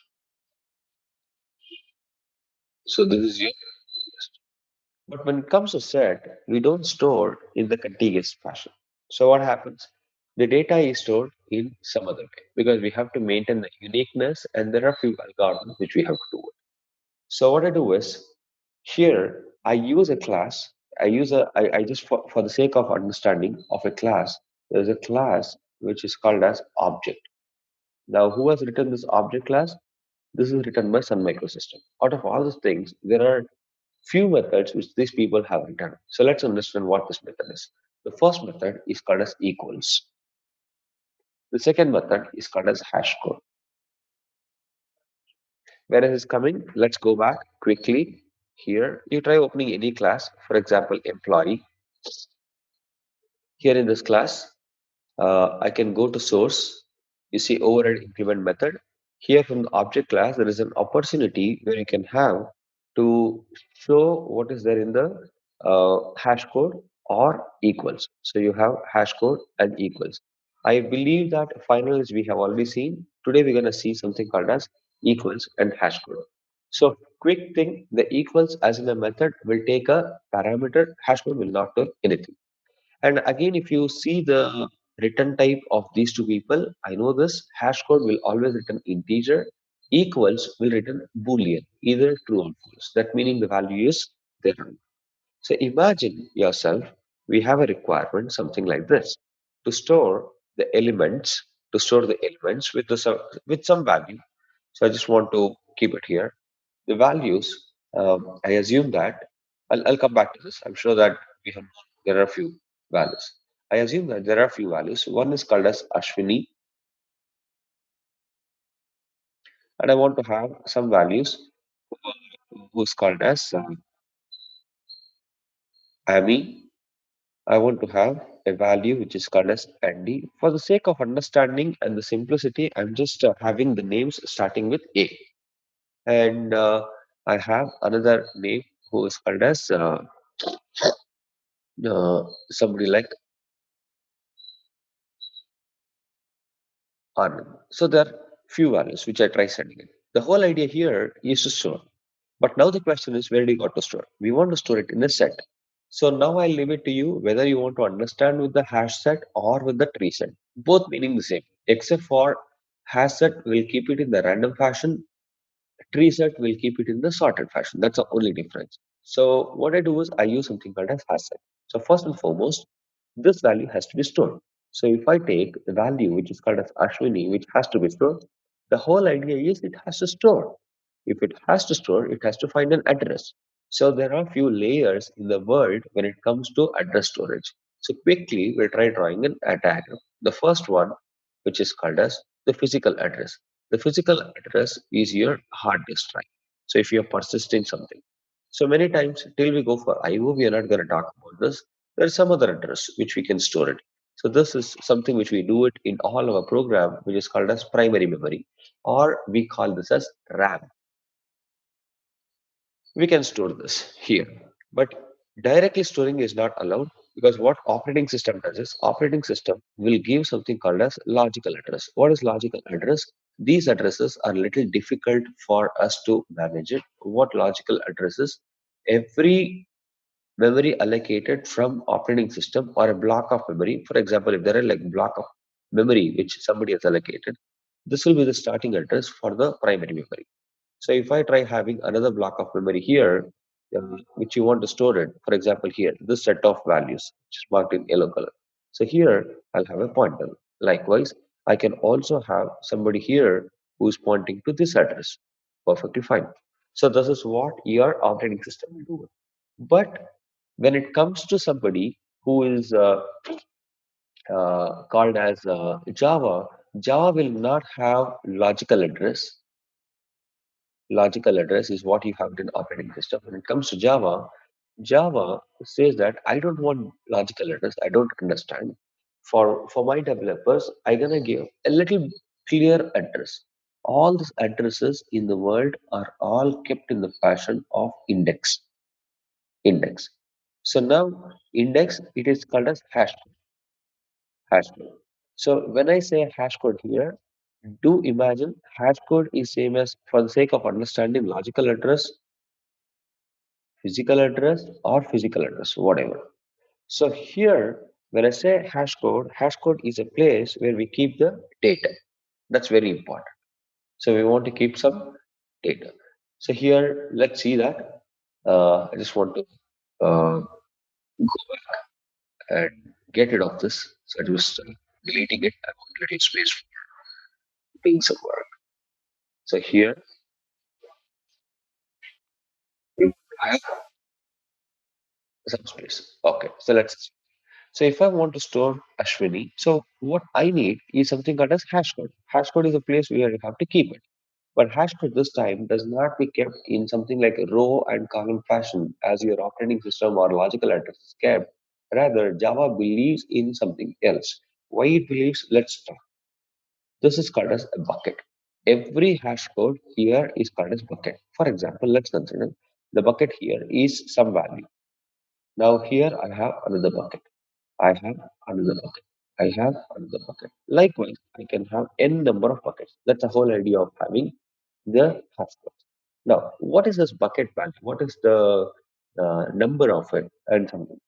So this is your list. But when it comes to set, we don't store in the contiguous fashion. So what happens? The data is stored in some other way because we have to maintain the uniqueness and there are few algorithms which we have to do. So what I do is here I use a class. I just for the sake of understanding of a class, there's a class which is called as object. Now who has written this object class? This is written by Sun Microsystem. Out of all these things, there are few methods which these people have written. So let's understand what this method is. The first method is called as equals. The second method is called as hashCode. Where is this coming? Let's go back quickly. Here, you try opening any class, for example, employee. Here in this class, I can go to source. You see override increment method. Here from the object class, there is an opportunity where you can have to show what is there in the hash code or equals. So you have hash code and equals. I believe that finals we have already seen. Today we're going to see something called as equals and hash code. So quick thing, the equals as in a method will take a parameter, hash code will not do anything. And again, if you see the return type of these two people, I know this hash code will always return integer, equals will return boolean, either true or false. That meaning the value is there. So imagine yourself, we have a requirement, something like this, to store the elements, with with some value. So I just want to keep it here. The values, I assume that I'll come back to this. I'm sure that we have there are a few values. I assume that there are a few values. One is called as Ashwini, and I want to have some values who's called as Amy. I want to have a value which is called as Andy. For the sake of understanding and the simplicity, I'm just having the names starting with A. And I have another name who is called as somebody like Anand. So there are few values which I try sending it. The whole idea here is to store. But now the question is, where do you got to store? We want to store it in a set. So now I'll leave it to you whether you want to understand with the hash set or with the tree set. Both meaning the same, except for hash set will keep it in the random fashion, tree set will keep it in the sorted fashion. That's the only difference. So what I do is I use something called as hash set. So first and foremost, this value has to be stored. So if I take the value which is called as Ashwini, which has to be stored, the whole idea is it has to store. If it has to store, it has to find an address. So there are few layers in the world when it comes to address storage. So quickly we'll try drawing a diagram. The first one, which is called as the physical address. The physical address is your hard disk drive. So if you're persisting something. So many times till we go for IO, we are not going to talk about this. There's some other address which we can store it. So this is something which we do it in all our program, which is called as primary memory, or we call this as RAM. we can store this here. But directly storing is not allowed because what operating system does is operating system will give something called as logical address. What is logical address? These addresses are little difficult for us to manage it. What logical addresses? Every memory allocated from operating system or a block of memory. For example, if there are like block of memory which somebody has allocated, this will be the starting address for the primary memory. So if I try having another block of memory here, which you want to store it, for example, here, this set of values, which is marked in yellow color. So here I'll have a pointer. Likewise, I can also have somebody here who is pointing to this address. Perfectly fine. So this is what your operating system will do. But when it comes to somebody who is called as Java, Java will not have logical address is what you have in operating system. When it comes to Java, Java says that I don't want logical address. I don't understand. For my developers, I'm gonna give a little clear address. All these addresses in the world are all kept in the fashion of index. So now index it is called as hash code. So when I say hash code here, do imagine hash code is same as for the sake of understanding logical address, physical address, whatever. So here, when I say hash code is a place where we keep the data. That's very important. So we want to keep some data. So here, let's see that. I just want to go and get rid of this. So I was deleting it. I want little space for doing some work. So here, I have some space. Okay, so let's. So if I want to store Ashwini, so what I need is something called as hashcode. Hashcode is a place where you have to keep it. But hashcode this time does not be kept in something like a row and column fashion as your operating system or logical address is kept. Rather, Java believes in something else. Why it believes? Let's talk. This is called as a bucket. Every hash code here is called as bucket. For example, let's consider the bucket here is some value. Now here I have another bucket. I have another bucket. I have another bucket. Likewise, I can have n number of buckets. That's the whole idea of having the hash code. Now, what is this bucket value? What is the number of it and something?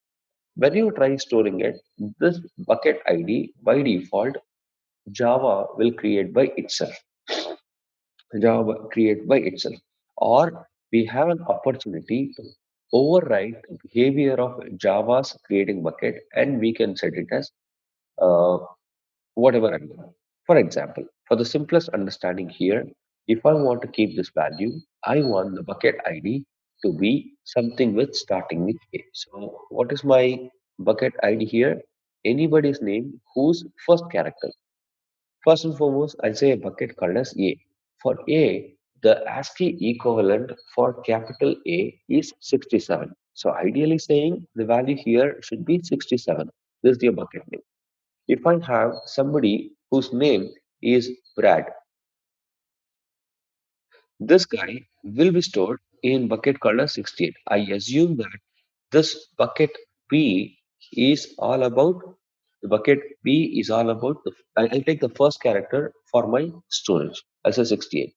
When you try storing it, this bucket ID by default, Java will create by itself. Java create by itself. Or we have an opportunity to override the behavior of Java's creating bucket and we can set it as uh, whatever I want. For example, for the simplest understanding here, if I want to keep this value, I want the bucket ID to be something with starting with A. So what is my bucket ID here? Anybody's name whose first character. First and foremost, I'll say a bucket called as A. For A, the ASCII equivalent for capital A is 67. So ideally saying the value here should be 67. This is your bucket name. If I have somebody whose name is Brad, this guy will be stored in bucket called as 68. I assume that this bucket B is all about the bucket B is all about I'll take the first character for my storage as a 68.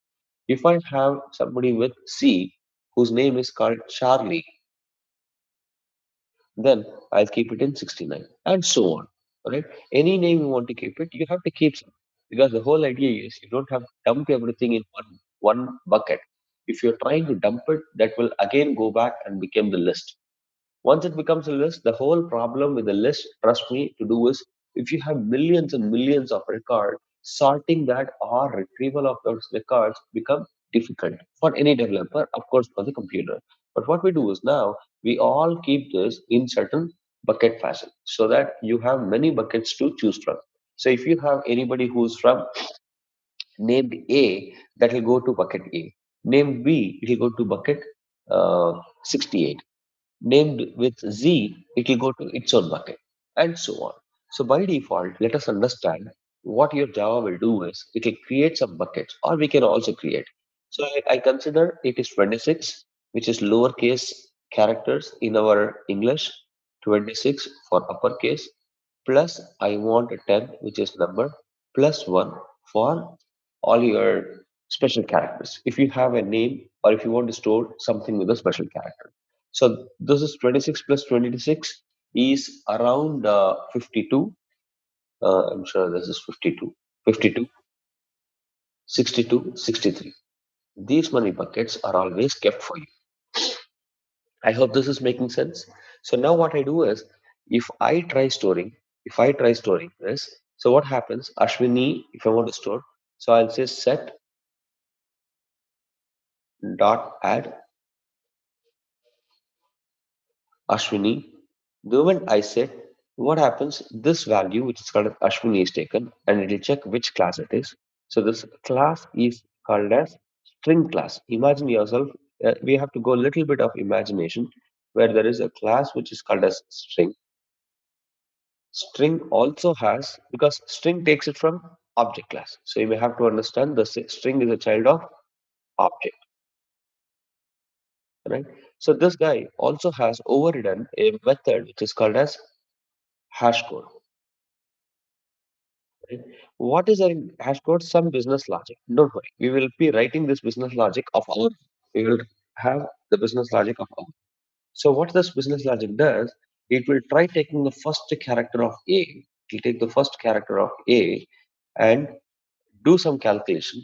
If I have somebody with C whose name is called Charlie, then I'll keep it in 69 and so on. All right. Any name you want to keep it, you have to keep some because the whole idea is you don't have to dump everything in one bucket. If you're trying to dump it, that will again go back and become the list. Once it becomes a list, the whole problem with the list, trust me, to do is if you have millions and millions of records, sorting that or retrieval of those records become difficult for any developer, of course, for the computer. But what we do is now we all keep this in certain bucket fashion so that you have many buckets to choose from. So if you have anybody who's from named A, that will go to bucket A. Named B, it will go to bucket 68 named with Z, it will go to its own bucket, and so on. So by default, let us understand what your Java will do is it will create some buckets, or we can also create. So I consider it is 26. which is lowercase characters in our English, 26 for uppercase, plus I want a 10, which is number, plus 1 for all your special characters. If you have a name or if you want to store something with a special character. So this is 26 plus 26 is around 52. I'm sure this is 52, 52, 62, 63. These money buckets are always kept for you. I hope this is making sense. So now what I do is, if I try storing this, so what happens? Ashwini, if I want to store, so I'll say set dot add Ashwini. The moment I set, what happens? This value, which is called as Ashwini, is taken, and it will check which class it is. So this class is called as string class. Imagine yourself. We have to go a little bit of imagination, where there is a class which is called as string. String also has, because string takes it from object class. So you may have to understand the string is a child of object, right? So this guy also has overridden a method which is called as hashCode. Right? What is a hashCode? Some business logic. Don't worry, we will be writing this business logic of our. We will have the business logic of our. So what this business logic does, it will try taking the first character of A. It will take the first character of A and do some calculation,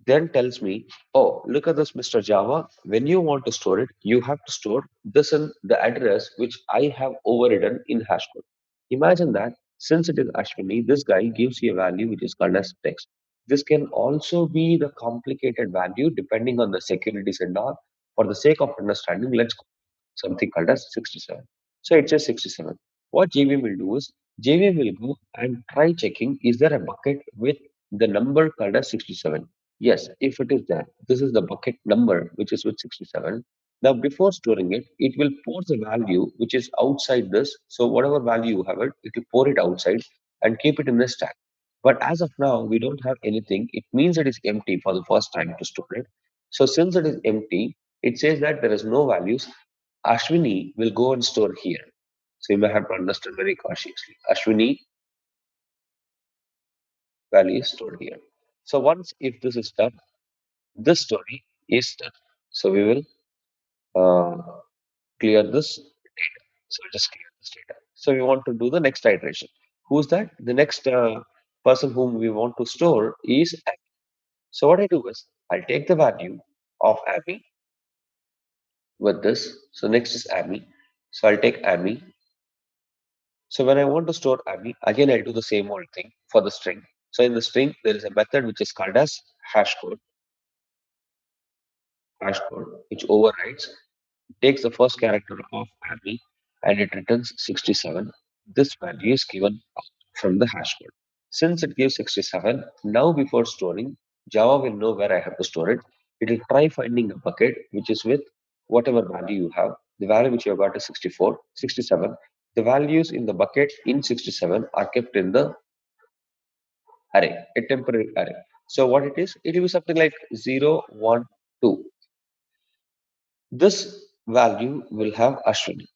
then tells me, oh, look at this, Mr. Java. When you want to store it, you have to store this in the address which I have overridden in hashcode. Imagine that since it is Ashwini, this guy gives you a value which is called as text. This can also be the complicated value depending on the securities and all. For the sake of understanding, let's go something called as 67. So it says 67. What JVM will do is JVM will go and try checking, is there a bucket with the number called as 67? Yes, if it is there, this is the bucket number which is with 67. Now, before storing it, it will pour the value which is outside this. So, whatever value you have it will pour it outside and keep it in the stack. But as of now, we don't have anything. It means it is empty for the first time to store it. So, since it is empty, it says that there is no values. Ashwini will go and store here. So, you may have to understand very cautiously. Ashwini value is stored here. So, once if this is done, this story is done. So we will uh, clear this data. So just clear this data. So we want to do the next iteration. Who's that? The next person whom we want to store is Abby. So what I do is I'll take the value of Abby with this. So next is Abby. So I'll take Abby. So when I want to store Abby, again I'll do the same old thing for the string. So in the string, there is a method which is called as hashcode, which overrides takes the first character of Abby and it returns 67. This value is given out from the hash code. Since it gives 67, now before storing, Java will know where I have to store it. It will try finding a bucket which is with whatever value you have. The value which you have got is 64, 67. The values in the bucket in 67 are kept in the array, a temporary array. So what it is, it will be something like 0, 1, 2. This value will have Ashwini,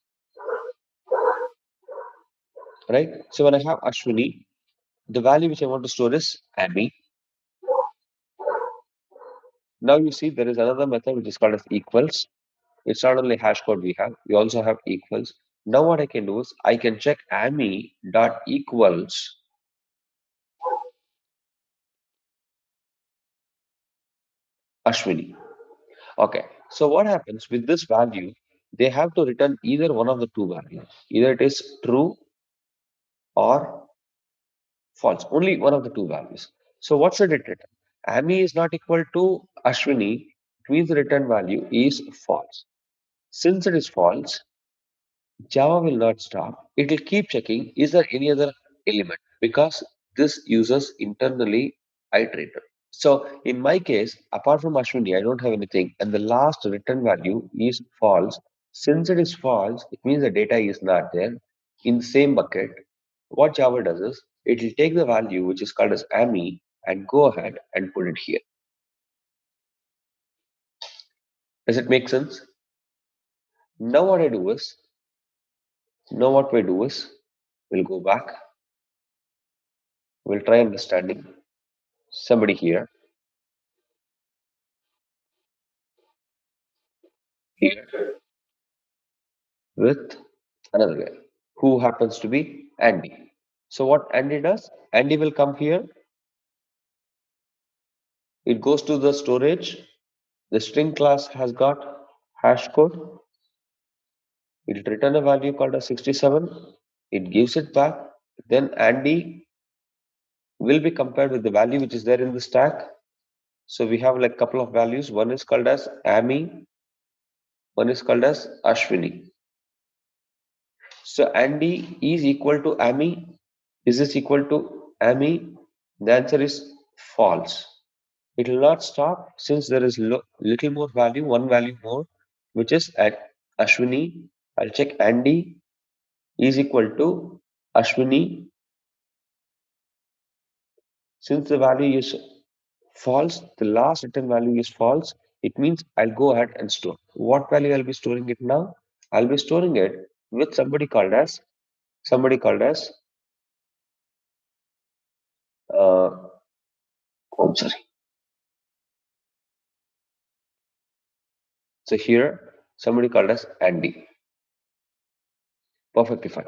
right? So when I have Ashwini, the value which I want to store is Abby. Now you see there is another method which is called as equals. It's not only hash code we have, we also have equals. Now what I can do is I can check Ami dot equals Ashwini. Okay. So what happens with this value? They have to return either one of the two values. Either it is true or false. Only one of the two values. So what should it return? Ami is not equal to Ashwini. It means the return value is false. Since it is false, Java will not stop. It will keep checking, is there any other element? Because this uses internally iterator. So in my case, apart from Ashwini, I don't have anything. And the last return value is false. Since it is false, it means the data is not there in the same bucket. What Java does is it will take the value which is called as AMI and go ahead and put it here. Does it make sense? Now what I do is, now what we do is, we'll go back, we'll try understanding somebody here with another guy who happens to be Andy. So what Andy does, Andy will come here, it goes to the storage, the string class has got hash code, it will return a value called as 67, it gives it back, then Andy will be compared with the value which is there in the stack. So we have like couple of values, one is called as Amy, one is called as Ashwini. So Andy is equal to Amy. Is this equal to Amy? The answer is false. It will not stop since there is little more value, one value more, which is at Ashwini. I'll check Andy is equal to Ashwini. Since the value is false, the last written value is false. It means I'll go ahead and store. What value I'll be storing it now? I'll be storing it with somebody called as uh, oh, sorry. So here somebody called as Andy. Perfectly fine.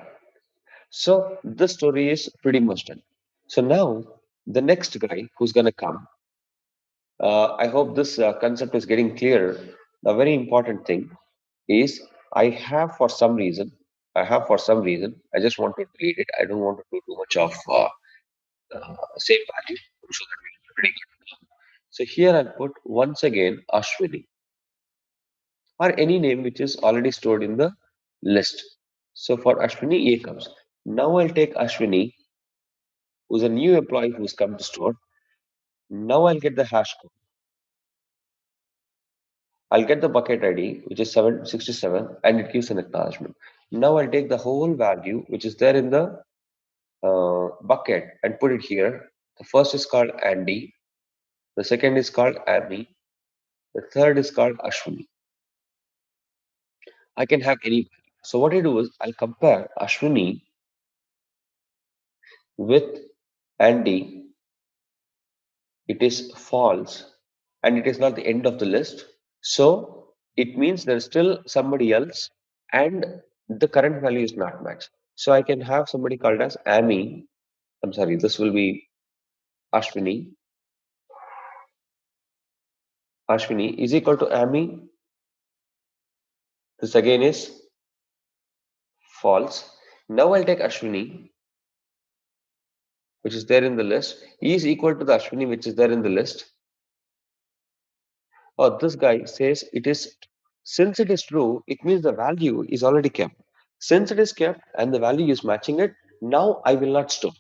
So this story is pretty much done. So now the next guy who's gonna come, I hope this concept is getting clear. The very important thing is I just want to delete it. I don't want to do too much of same value so that we are pretty good. So here I'll put once again Ashwini or any name which is already stored in the list. So for Ashwini, A comes. Now I'll take Ashwini, who's a new employee who's come to store. Now I'll get the hash code. I'll get the bucket ID, which is 767, and it gives an acknowledgement. Now I'll take the whole value, which is there in the bucket, and put it here. The first is called Andy. The second is called Amy. The third is called Ashwini. I can have any value. So what I do is I'll compare Ashwini with Andy. It is false, and it is not the end of the list. So it means there's still somebody else, and the current value is not matched. So I can have somebody called as Amy. I'm sorry, this will be Ashwini. Ashwini is equal to Amy. This again is false. Now I'll take Ashwini, which is there in the list, is equal to the Ashwini, which is there in the list. Or this guy says it is, since it is true, it means the value is already kept. Since it is kept and the value is matching it, now I will not store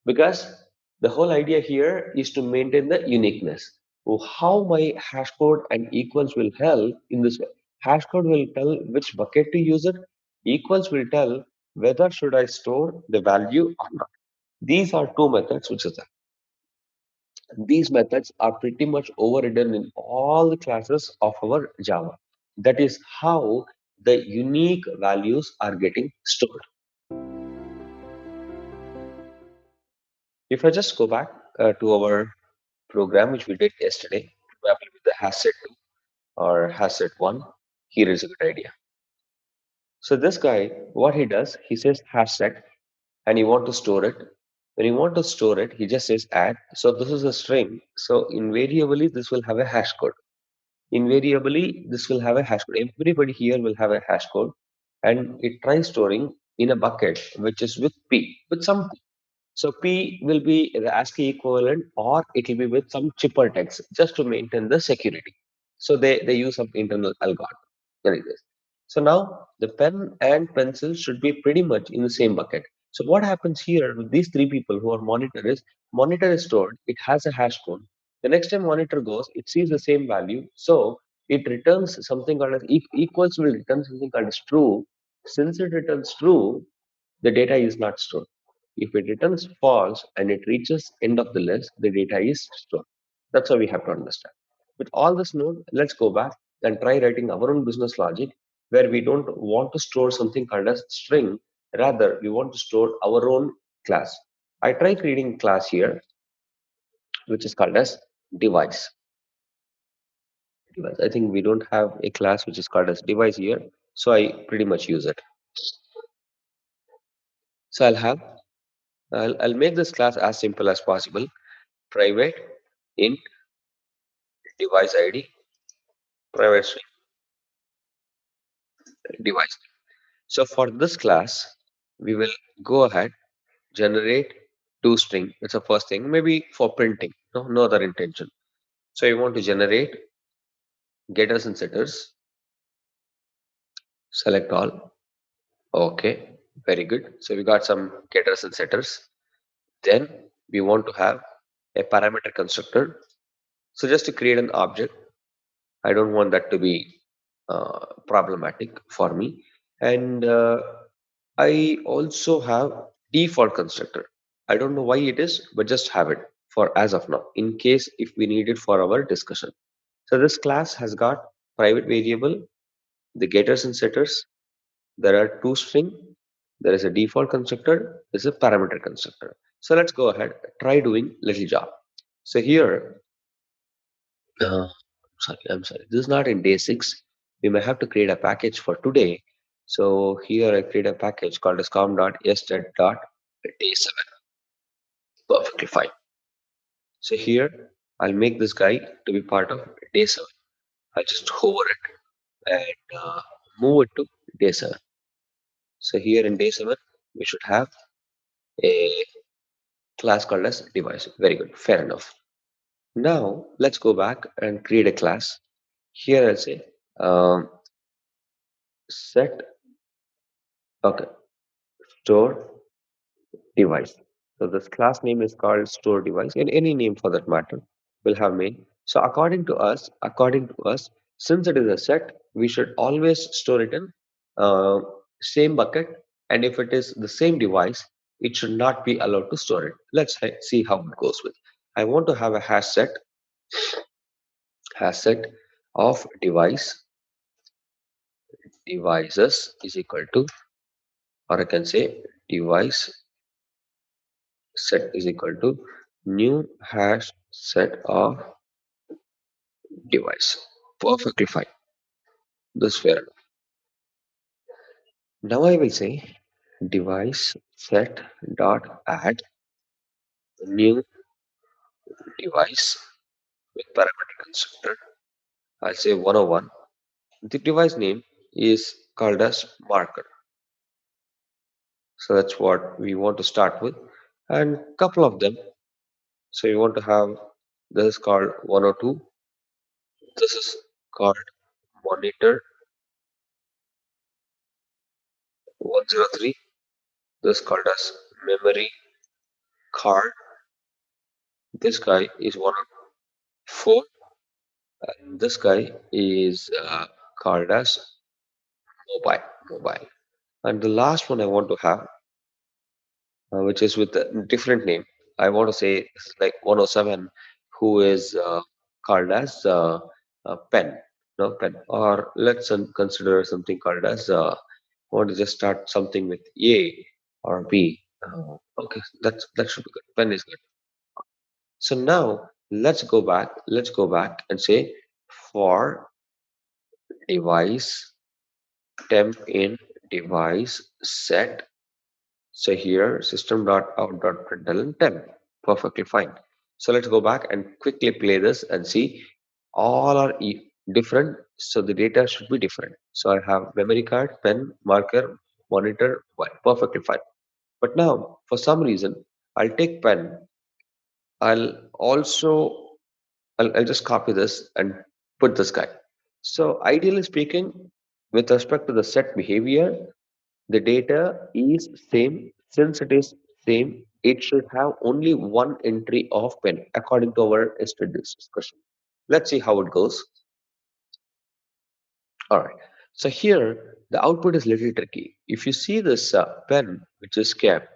because the whole idea here is to maintain the uniqueness. So how my hash code and equals will help in this way. Hash code will tell which bucket to use it. Equals will tell whether should I store the value or not. These are two methods which is there. These methods are pretty much overridden in all the classes of our Java. That is how the unique values are getting stored. If I just go back to our program which we did yesterday, probably with the HashSet 2 or HashSet 1, here is a good idea. So this guy, what he does, he says HashSet and you want to store it. When you want to store it, he just says add. So this is a string. So invariably, this will have a hash code. Invariably, this will have a hash code. Everybody here will have a hash code, and it tries storing in a bucket which is with P, with some P. So P will be the ASCII equivalent, or it will be with some chipper text just to maintain the security. So they use some internal algorithm. There it is. So now the pen and pencil should be pretty much in the same bucket. So what happens here with these three people who are monitor is stored, it has a hash code. The next time monitor goes, it sees the same value. So it returns something called as equals will return something called as true. Since it returns true, the data is not stored. If it returns false and it reaches end of the list, the data is stored. That's how we have to understand. With all this known, let's go back and try writing our own business logic where we don't want to store something called as string. Rather, we want to store our own class. I try creating class here, which is called as device. Device. I think we don't have a class which is called as device here, so I pretty much use it. So I'll make this class as simple as possible. Private int device ID, private string device. So for this class, we will go ahead, generate toString. It's the first thing, maybe for printing, no other intention. So you want to generate getters and setters, select all. Okay, very good. So we got some getters and setters. Then we want to have a parameter constructor. So just to create an object, I don't want that to be problematic for me. And I also have default constructor. I don't know why it is, but just have it for as of now, in case if we need it for our discussion. So this class has got private variable, the getters and setters. There are two string. There is a default constructor. There is a parameter constructor. So let's go ahead, try doing little job. So here, I'm sorry. This is not in day six. We may have to create a package for today. So here I create a package called as com.sdet.day7. Perfectly fine. So here I'll make this guy to be part of day 7. I'll just hover it and move it to day 7. So here in day 7, we should have a class called as device. Very good. Fair enough. Now let's go back and create a class. Here I'll say um, set, okay, store device. So this class name is called store device, and any name for that matter will have main. So according to us, since it is a set, we should always store it in uh, same bucket. And if it is the same device, it should not be allowed to store it. Let's see how it goes with. I want to have a hash set of devices is equal to, or I can say device set is equal to new hash set of device. Perfectly fine. This fair enough. Now I will say device set dot add new device with parameter constructor. I'll say 101. The device name is called as marker. So that's what we want to start with. And couple of them. So you want to have this is called 102. This is called monitor 103. This is called as memory card. This guy is 104. And this guy is called as mobile. And the last one I want to have, which is with a different name. I want to say this is like 107, who is called as pen, no pen. Or let's consider something called as. Want to just start something with A or B. Okay, that should be good. Pen is good. So now let's go back. Let's go back and say for device temp in device set. So here system.out.println temp. Perfectly fine. So let's go back and quickly play this and see all are different. So the data should be different. So I have memory card, pen, marker, monitor, white. Perfectly fine. But now for some reason, I'll take pen. I'll also I'll just copy this and put this guy. So ideally speaking, with respect to the set behavior, the data is same. Since it is same, it should have only one entry of pen according to our yesterday's discussion. Let's see how it goes. All right. So here the output is little tricky. If you see this pen which is kept,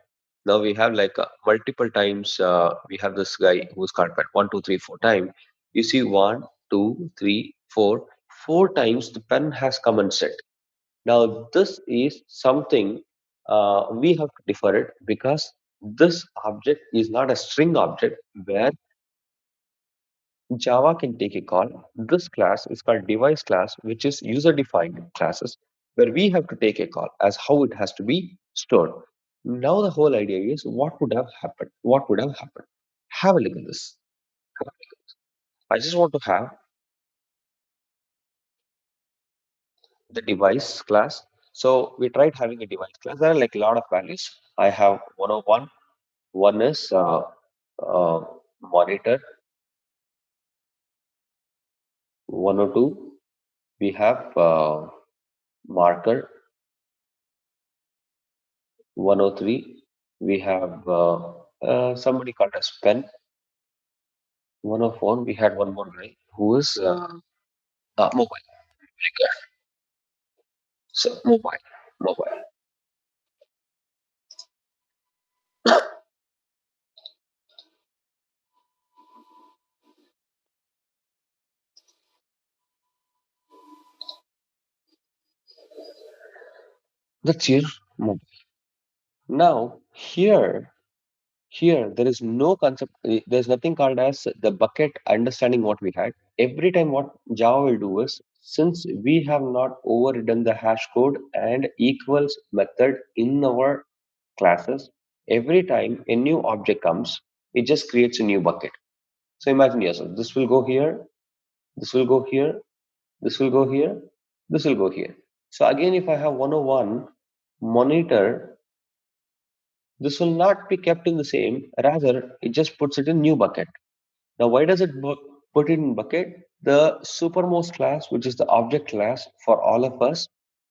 now we have like multiple times we have this guy who's called pen 1, 2, 3, 4 times. You see 1, 2, 3, 4, 4 times the pen has come and set. Now, this is something we have to defer it because this object is not a string object where Java can take a call. This class is called device class, which is user-defined classes, where we have to take a call as how it has to be stored. Now the whole idea is what would have happened? What would have happened? Have a look at this. Have a look at this. I just want to have the device class. So we tried having a device class. There are like a lot of values. I have 101. One is uh, monitor. 102. We have marker. 103. We have somebody called as pen. 104. We had one more guy who is mobile. So mobile. Mobile. That's your mobile. Now here, there is no concept, there's nothing called as the bucket understanding what we had. Every time what Java will do is, since we have not overridden the hash code and equals method in our classes, every time a new object comes, it just creates a new bucket. So imagine yourself, this will go here, this will go here, this will go here, this will go here. So again, if I have 101 monitor, this will not be kept in the same, rather it just puts it in new bucket. Now, why does it put it in bucket? The supermost class, which is the object class for all of us,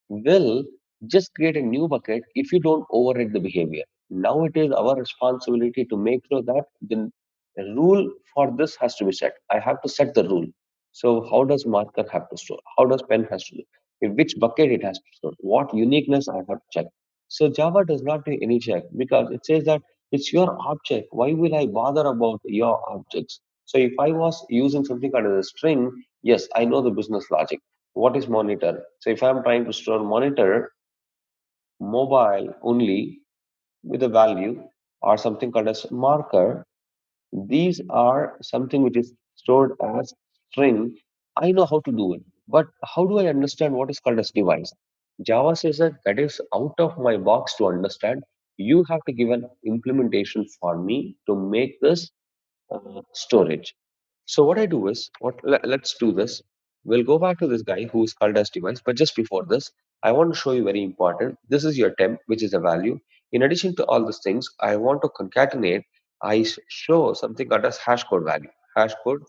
will just create a new bucket if you don't override the behavior. Now it is our responsibility to make sure that the rule for this has to be set. I have to set the rule. So how does marker have to store? How does pen has to do? In which bucket it has to store? What uniqueness I have to check? So Java does not do any check because it says that it's your object. Why will I bother about your objects? So if I was using something called as a string, yes, I know the business logic. What is monitor? So if I'm trying to store monitor mobile only with a value or something called as marker, these are something which is stored as string. I know how to do it, but how do I understand what is called as device? Java says that that is out of my box to understand. You have to give an implementation for me to make this storage. So what I do is, let's do this. We'll go back to this guy who is called as device, but just before this, I want to show you very important. This is your temp, which is a value. In addition to all these things, I want to concatenate. Show something called as hash code value. Hash code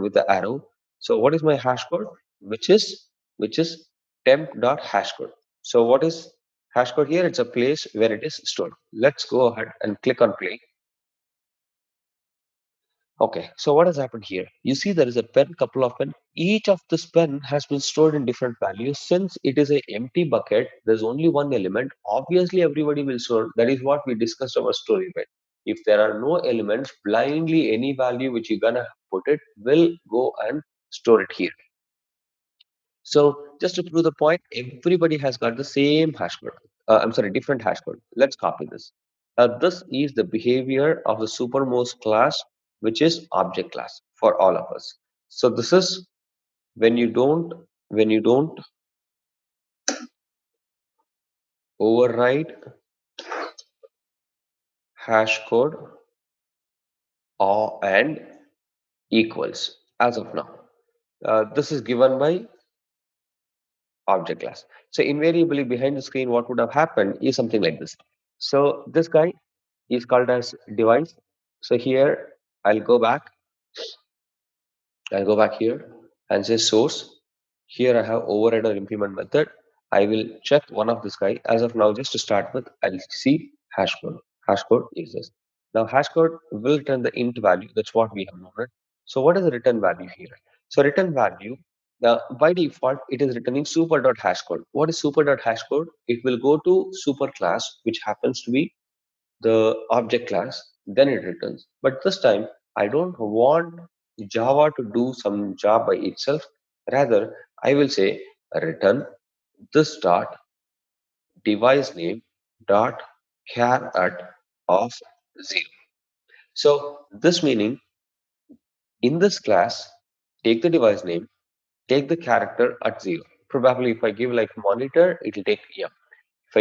with the arrow. So what is my hash code? Which is temp dot hash code. So what is hash code here? It's a place where it is stored. Let's go ahead and click on play. Okay, so what has happened here? You see there is a pen, couple of pen. Each of this pen has been stored in different values. Since it is a empty bucket, there's only one element. Obviously, everybody will store. That is what we discussed our story with. If there are no elements, blindly any value which you're gonna put it will go and store it here. So just to prove the point, everybody has got the same hash code. I'm sorry, different hash code. Let's copy this. This is the behavior of the supermost class, which is object class for all of us. So this is when you don't override hash code or and equals as of now. This is given by object class. So invariably behind the screen, what would have happened is something like this. So this guy is called as device. So here I'll go back. I'll go back here and say source. Here I have override or implement method. I will check one of this guy. As of now, just to start with, I'll see hash code. Hash code is this. Now hash code will return the int value. That's what we have noted. So what is the return value here? So return value, now by default, it is returning super.hashcode. What is super.hashcode? It will go to super class, which happens to be the object class, then it returns. But this time, I don't want Java to do some job by itself. Rather, I will say return. this dot device name dot char at of 0. So this meaning in this class, take the device name, take the character at 0. Probably if I give like monitor, it'll take M. If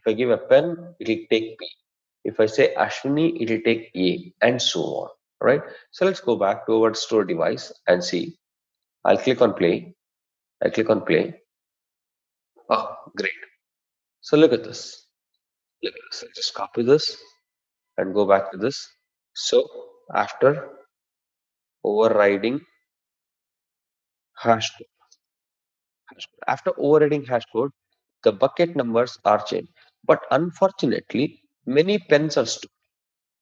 I give a pen, it'll take P. If I say Ashwini, it'll take A, and so on. Right? So let's go back to our store device and see. I'll click on play. I click on play. Oh, great. So look at this. Look at this. I'll just copy this and go back to this. So after overriding hash after overriding hash code, the bucket numbers are changed. But unfortunately, many pens are stored.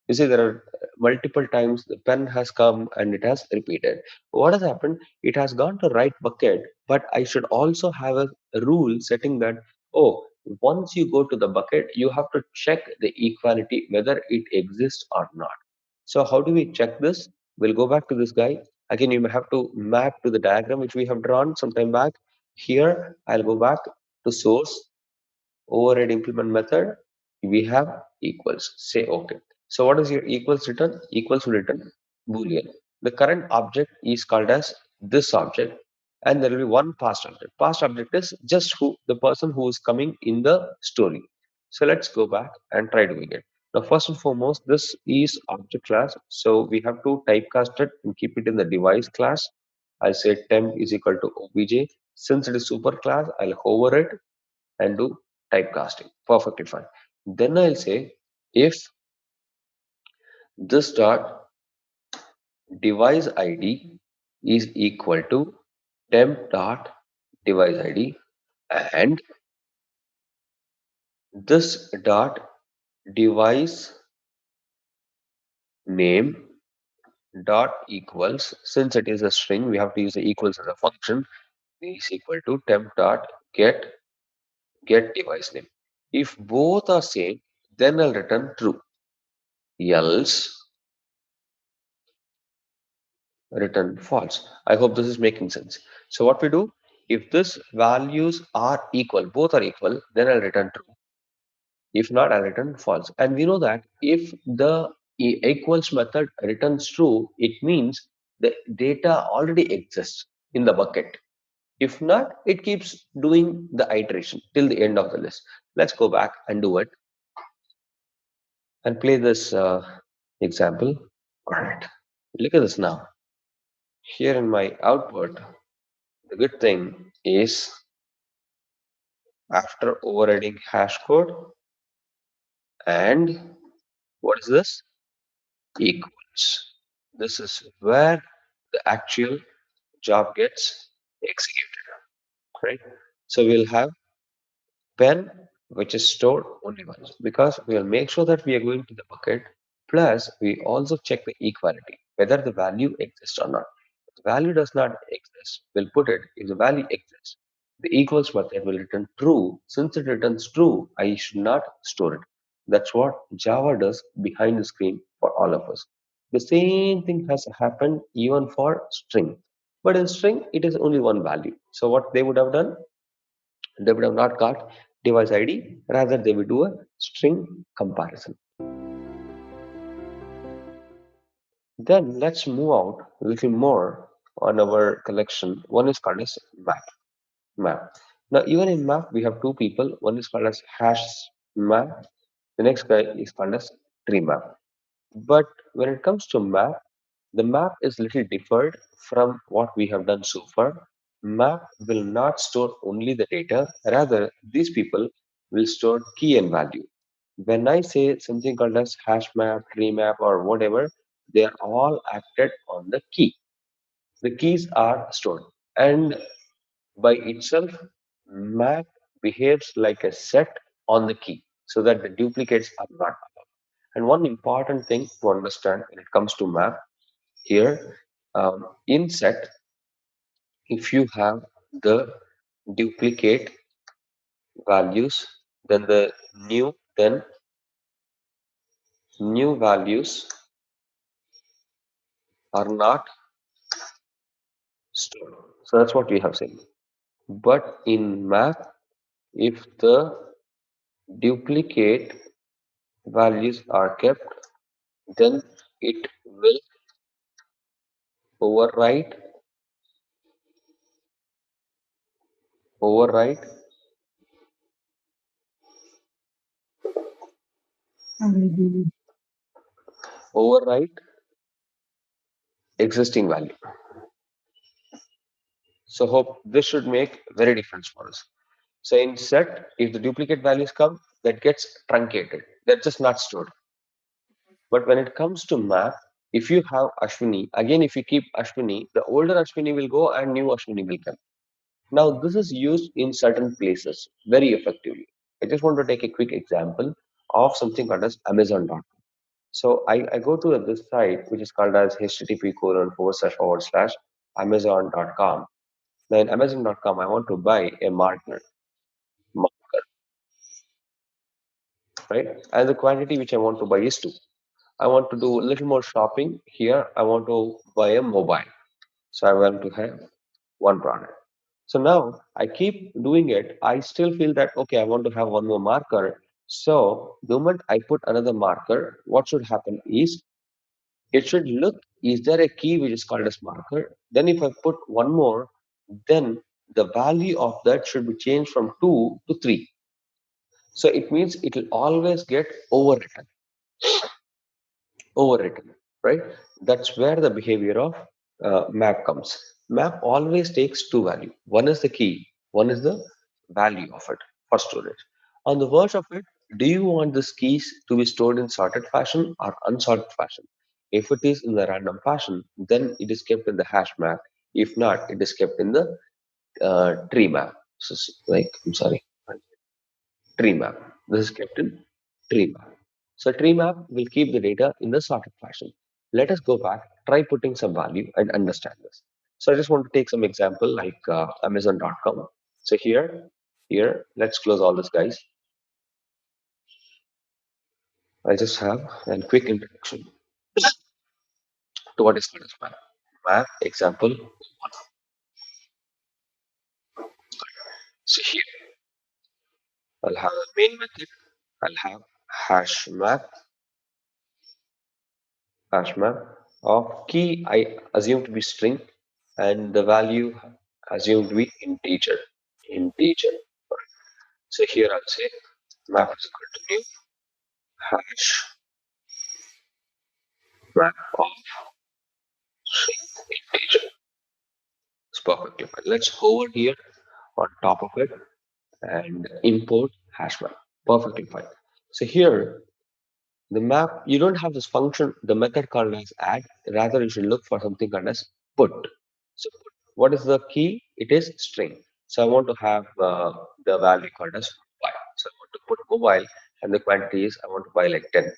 You see, there are multiple times the pen has come and it has repeated. What has happened? It has gone to right bucket, but I should also have a rule setting that, oh, once you go to the bucket, you have to check the equality whether it exists or not. So how do we check this? We'll go back to this guy. Again, you may have to map to the diagram which we have drawn some time back. Here, I'll go back to source, override implement method, we have equals. Say okay. So what is your equals return? Equals will return boolean. The current object is called as this object, and there will be one past object. Past object is just who the person who is coming in the story. So let's go back and try doing it. Now, first and foremost, this is object class. So we have to typecast it and keep it in the device class. I'll say temp is equal to obj. Since it is super class, I'll hover it and do typecasting. Perfectly fine. Then I'll say if this dot device ID is equal to temp dot device ID and this dot device name dot equals, since it is a string, we have to use the equals as a function, is equal to temp dot get device name. If both are same, then I'll return true. Else return false. I hope this is making sense. So what we do, if this values are equal, both are equal, then I'll return true. If not, I'll return false. And we know that if the equals method returns true, it means the data already exists in the bucket. If not, it keeps doing the iteration till the end of the list. Let's go back and do it and play this example. All right. Look at this now. Here in my output, the good thing is after overriding hash code and what is this? Equals. This is where the actual job gets executed, right? So we'll have pen which is stored only once because we'll make sure that we are going to the bucket. Plus, we also check the equality, whether the value exists or not. If the value does not exist, we'll put it. If the value exists, the equals method will return true. Since it returns true, I should not store it. That's what Java does behind the screen for all of us. The same thing has happened even for string. But in string, it is only one value. So what they would have done, they would have not got device ID, rather they would do a string comparison. Then let's move out a little more on our collection. One is called as map. Now even in map we have two people. One is called as hash map. The next guy is called as tree map. But when it comes to map, the map is little differed from what we have done so far. Map will not store only the data, rather, these people will store key and value. When I say something called as hash map, tree map, or whatever, they are all acted on the key. The keys are stored. And by itself, map behaves like a set on the key so that the duplicates are not allowed. And one important thing to understand when it comes to map here, in set, if you have the duplicate values, then the new values are not stored. So that's what we have seen. But in map, If the duplicate values are kept, then it will overwrite overwrite overwrite existing value. So hope this should make very difference for us. So in set, if the duplicate values come, that gets truncated. They're just not stored. But when it comes to map, if you have Ashwini, again, if you keep Ashwini, the older Ashwini will go and new Ashwini will come. Now, this is used in certain places very effectively. I just want to take a quick example of something called as Amazon.com. So I go to this site, which is called as http colon forward slash forward slash Amazon.com. Now, in Amazon.com, I want to buy a marker, right? And the quantity which I want to buy is two. I want to do a little more shopping here. I want to buy a mobile. So I want to have one product. So now I keep doing it. I still feel that, okay, I want to have one more marker. So the moment I put another marker, what should happen is it should look, is there a key which is called as marker? Then if I put one more, then the value of that should be changed from 2 to 3. So it means it will always get overwritten, right? That's where the behavior of map comes. Map always takes two value. One is the key, one is the value of it for storage. On the verge of it, do you want these keys to be stored in sorted fashion or unsorted fashion? If it is in the random fashion, then it is kept in the hash map. If not, it is kept in the tree map. So, like, I'm sorry, tree map. This is kept in tree map. So tree map will keep the data in the sorted fashion. Let us go back, try putting some value and understand this. So I just want to take some example like Amazon.com. So here, let's close all this, guys. I just have a quick introduction to what is called as map. Map example. So here, I'll have a main method. I'll have hash map, of key I assume to be string and the value assumed to be integer. Integer. So here I'll say map is equal to new hash map of string integer. It's perfectly fine. Let's hover here on top of it and import hash map. Perfectly fine. So here the map, you don't have this function, the method called as add. Rather, you should look for something called as put. So, what is the key? It is string. So, I want to have the value called as mobile. So, I want to put mobile, and the quantity is I want to buy like 10.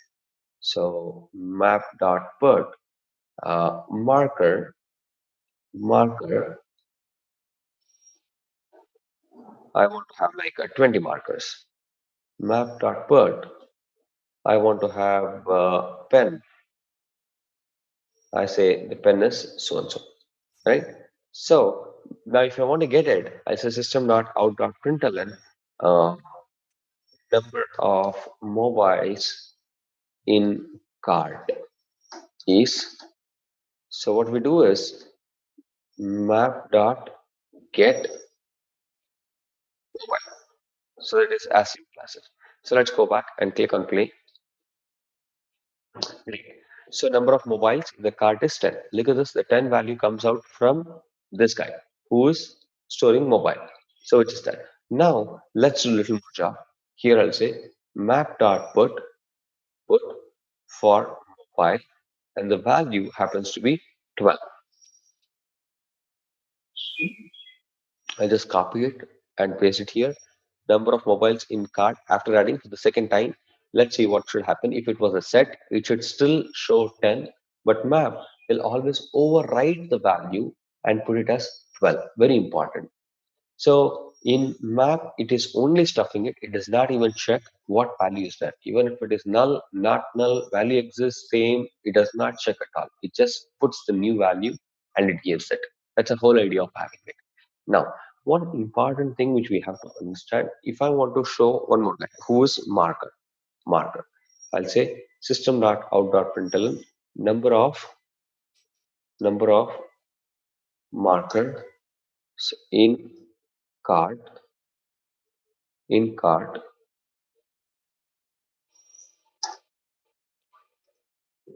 So, map dot put marker. I want to have like 20 markers. Map dot put. I want to have pen. I say the pen is so and so, right? So now if I want to get it, I say system.out.println uh, number of mobiles in cart is. So what we do is map dot get mobile. So it is as simple as it. So let's go back and click on play. Great. So number of mobiles in the cart is 10. Look at this, the 10 value comes out from this guy who is storing mobile. So it is that. Now let's do a little more job. Here I'll say map.put for mobile and the value happens to be 12. I just copy it and paste it here. Number of mobiles in cart after adding for the second time. Let's see what should happen. If it was a set, it should still show 10, but map will always override the value and put it as 12. Very important. So in map, it is only stuffing it. It does not even check what value is there. Even if it is null, not null, value exists, same, it does not check at all. It just puts the new value and it gives it. That's the whole idea of having it. Now, One important thing which we have to understand, if I want to show one more guy, who is marker. I'll say system.out.println number of markers in cart in cart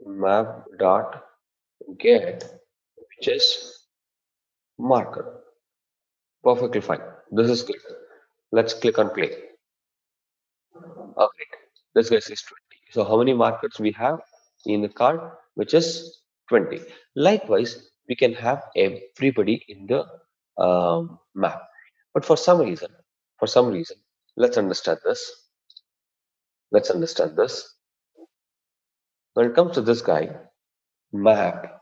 map dot get, which is marker. Perfectly fine. This is good. Let's click on play. Okay, this guy says 20. So how many markers we have in the card? Which is 20. Likewise, we can have everybody in the map. But for some reason, let's understand this. Let's understand this. When it comes to this guy, map,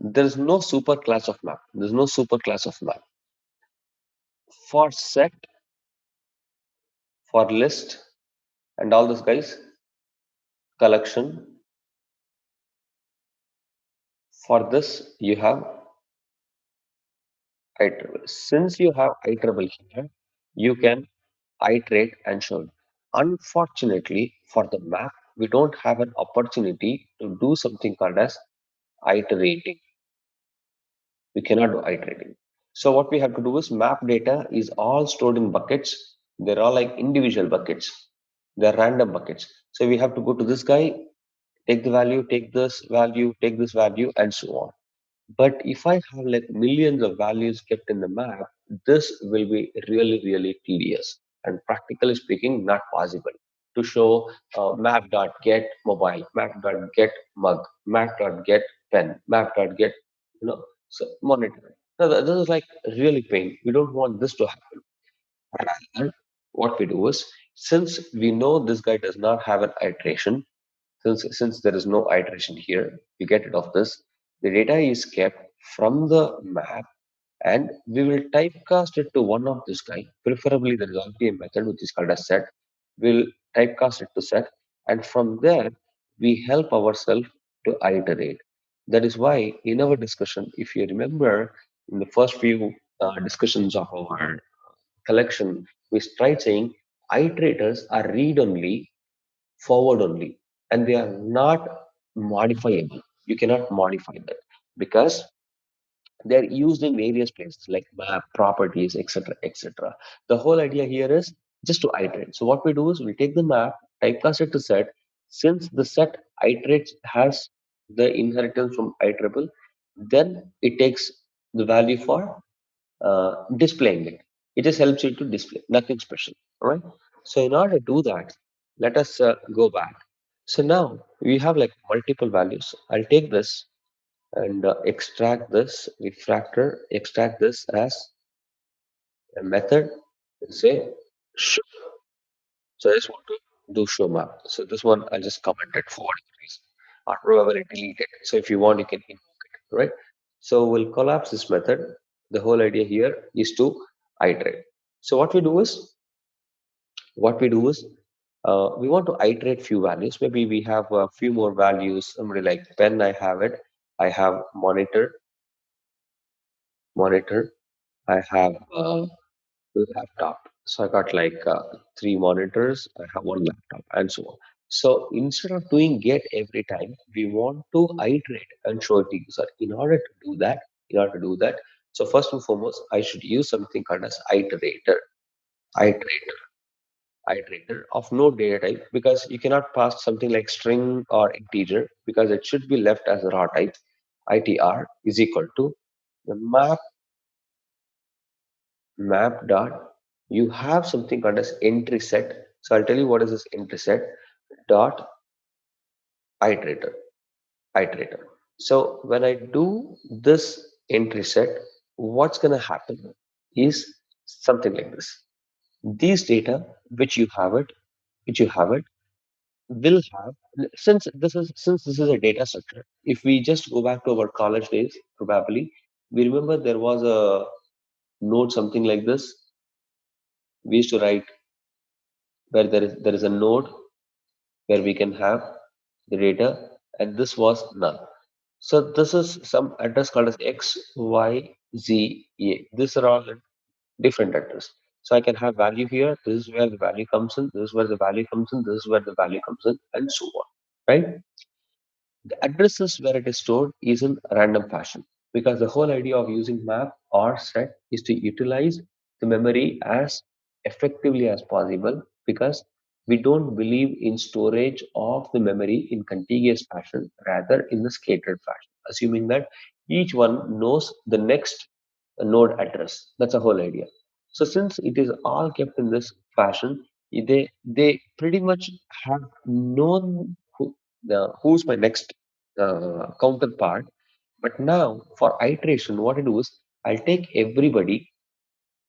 there is no super class of map. There's no super class of map. For set, for list, and all those guys, collection. For this, you have iterable. Since you have iterable here, you can iterate and show it. Unfortunately, for the map, we don't have an opportunity to do something called as iterating. We cannot do iterating. So what we have to do is map data is all stored in buckets. They're all like individual buckets. They're random buckets. So we have to go to this guy, take the value, take this value, and so on. But if I have like millions of values kept in the map, this will be really, really tedious and practically speaking, not possible to show map.get mobile, map.get mug, map.get pen, map.get, so monitor. Now, this is like really pain. We don't want this to happen. And what we do is, since we know this guy does not have an iteration, since there is no iteration here, we get rid of this. The data is kept from the map, and we will typecast it to one of this guy. Preferably, there is already a method which is called a set. We'll typecast it to set, and from there we help ourselves to iterate. That is why in our discussion, if you remember, in the first few discussions of our collection, we tried saying iterators are read only, forward only, and they are not modifiable. You cannot modify that because they're used in various places like map, properties, etc. etc. The whole idea here is just to iterate. So what we do is we take the map, typecast it to set. Since the set iterates has the inheritance from iterable, then it takes the value for displaying it. It just helps you to display, nothing special. All right. So in order to do that, let us go back. So now we have like multiple values. I'll take this and extract this refractor, extract this as a method, say show. So I just want to do show map. So this one I just commented for whatever reason, or probably delete it. So if you want, you can invoke it, right? So we'll collapse this method. The whole idea here is to iterate. So what we do is we want to iterate few values. Maybe we have a few more values. Somebody like pen, I have it. I have monitor. I have laptop. So I got like three monitors. I have one laptop, and so on. So instead of doing get every time, we want to iterate and show it to user. In order to do that, so first and foremost, I should use something called as iterator, iterator of no data type, because you cannot pass something like string or integer because it should be left as a raw type. ITR is equal to the map dot, you have something called as entry set. So I'll tell you what is this entry set dot iterator, iterator. So when I do this entry set, what's going to happen is something like this. These data which you have it will have, since this is a data structure. If we just go back to our college days, probably we remember there was a node something like this. We used to write where there is a node where we can have the data, and this was null. So this is some address called as x, y, Z, A. These are all different address. So I can have value here. This is where the value comes in. This is where the value comes in. This is where the value comes in, and so on. Right? The addresses where it is stored is in random fashion because the whole idea of using map or set is to utilize the memory as effectively as possible because we don't believe in storage of the memory in contiguous fashion, rather in the scattered fashion, assuming that each one knows the next node address. That's the whole idea. So since it is all kept in this fashion, they pretty much have known who's my next counterpart. But now for iteration, what I do is I'll take everybody,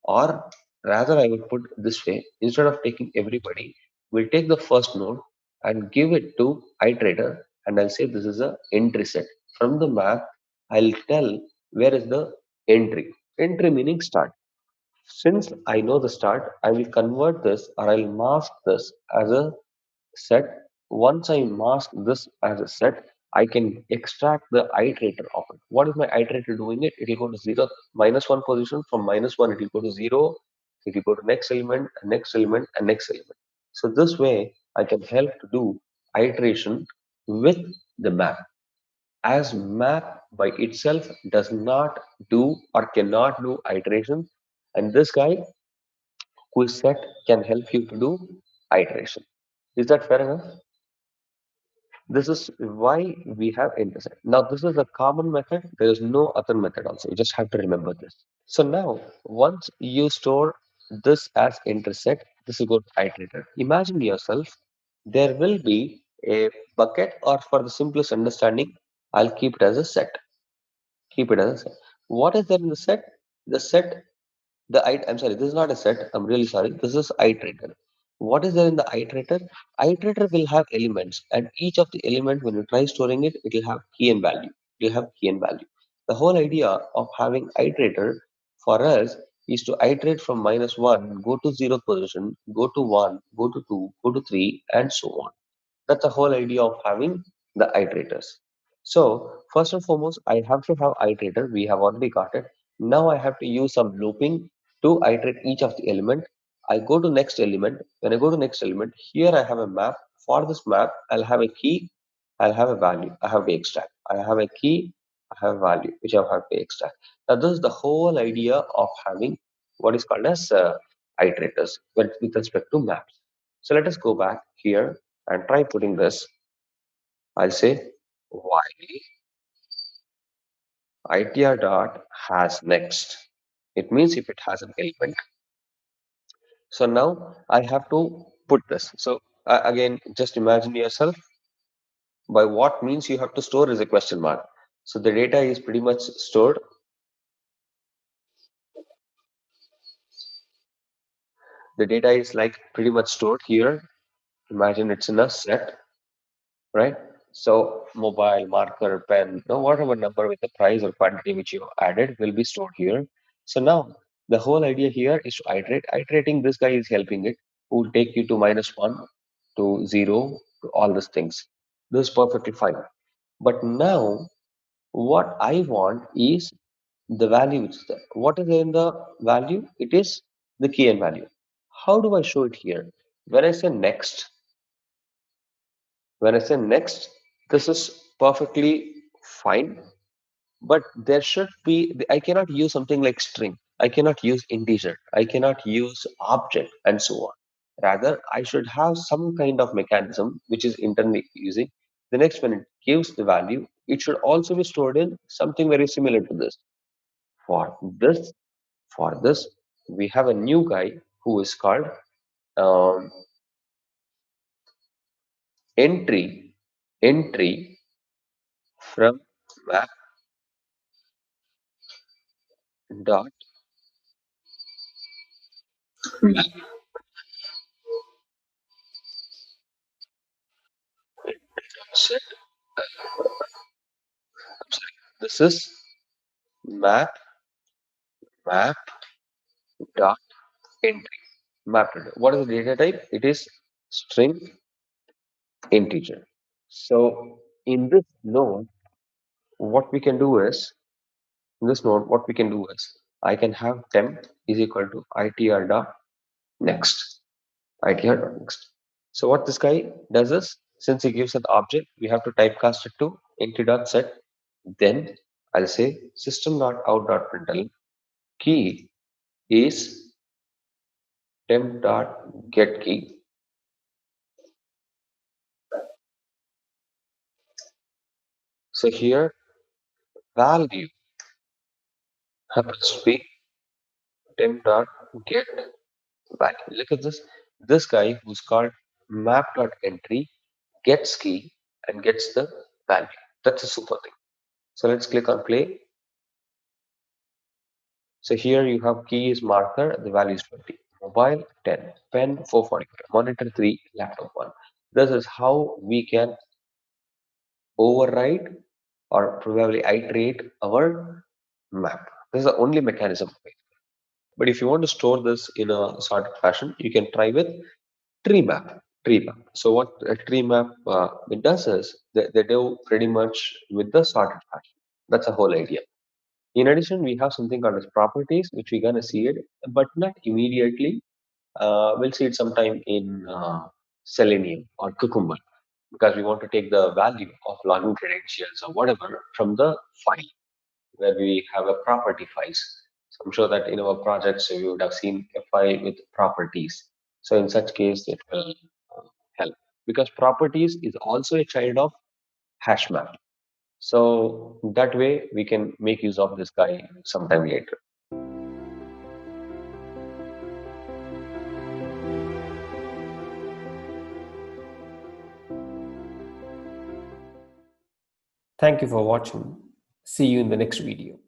or rather, I would put this way: instead of taking everybody, we'll take the first node and give it to iterator, and I'll say this is a entry set. From the map, I'll tell where is the entry. Entry meaning start. Since I know the start, I will convert this or I'll mask this as a set. Once I mask this as a set, I can extract the iterator of it. What is my iterator doing it? It will go to 0, -1 position. From -1, it will go to 0. It will go to next element, and next element, and next element. So this way, I can help to do iteration with the map. As map by itself does not do or cannot do iteration, and this guy who is set can help you to do iteration. Is that fair enough? This is why we have intersect. Now, this is a common method. There is no other method also. You just have to remember this. So now, once you store this as intersect, this will go to iterator. Imagine yourself, there will be a bucket, or for the simplest understanding, I'll keep it as a set. Keep it as a set. What is there in the set? The set I'm sorry, this is not a set. I'm really sorry. This is iterator. What is there in the iterator? Iterator will have elements, and each of the element, when you try storing it, it will have key and value. It will have key and value. The whole idea of having iterator for us is to iterate from -1, go to 0 position, go to 1, go to 2, go to 3, and so on. That's the whole idea of having the iterators. So first and foremost, I have to have iterator. We have already got it. Now I have to use some looping to iterate each of the element. I go to next element. When I go to next element, here I have a map. For this map, I'll have a key. I'll have a value. I have to extract. I have a key. I have a value, which I have to extract. Now this is the whole idea of having what is called as iterators with respect to maps. So let us go back here and try putting this. I'll say while itr dot has next. It means if it has an element. So now I have to put this. So again, just imagine yourself by what means you have to store is a question mark. So the data is pretty much stored. The data is like pretty much stored here. Imagine it's in a set, right? So mobile, marker, pen, no, whatever number with the price or quantity which you added will be stored here. So now the whole idea here is to iterate. Iterating this guy is helping it, who will take you to -1 to 0 to all these things. This is perfectly fine. But now what I want is the value which is there. What is there in the value? It is the key and value. How do I show it here? When I say next, when I say next, this is perfectly fine, but there should be, I cannot use something like string. I cannot use integer. I cannot use object and so on. Rather, I should have some kind of mechanism which is internally using. The next, when it gives the value, it should also be stored in something very similar to this. For this, for this, we have a new guy who is called um, entry, entry from map dot set. This is map map dot entry. Map data. What is the data type? It is string integer. So in this node, what we can do is In this node, what we can do is I can have temp is equal to itr dot next, itr dot next. So what this guy does is, since he gives an object, we have to typecast it to entity dot set. Then I'll say system dot out dot println key is temp dot get key. So here value happens to be temp dot get value. Look at this. This guy who's called map dot entry gets key and gets the value. That's a super thing. So let's click on play. So here you have key is marker, the value is 20. Mobile 10, pen 445, monitor 3, laptop 1. This is how we can override or probably iterate our map. This is the only mechanism. But if you want to store this in a sorted fashion, you can try with tree map. Tree map. So what a tree map it does is they do pretty much with the sorted fashion. That's the whole idea. In addition, we have something called as properties, which we're gonna see it, but not immediately. We'll see it sometime in Selenium or Cucumber because we want to take the value of login credentials or whatever from the file where we have a property files. So I'm sure that in our projects you would have seen a file with properties. So in such case, it will help because properties is also a child of HashMap. So that way we can make use of this guy sometime later. Thank you for watching. See you in the next video.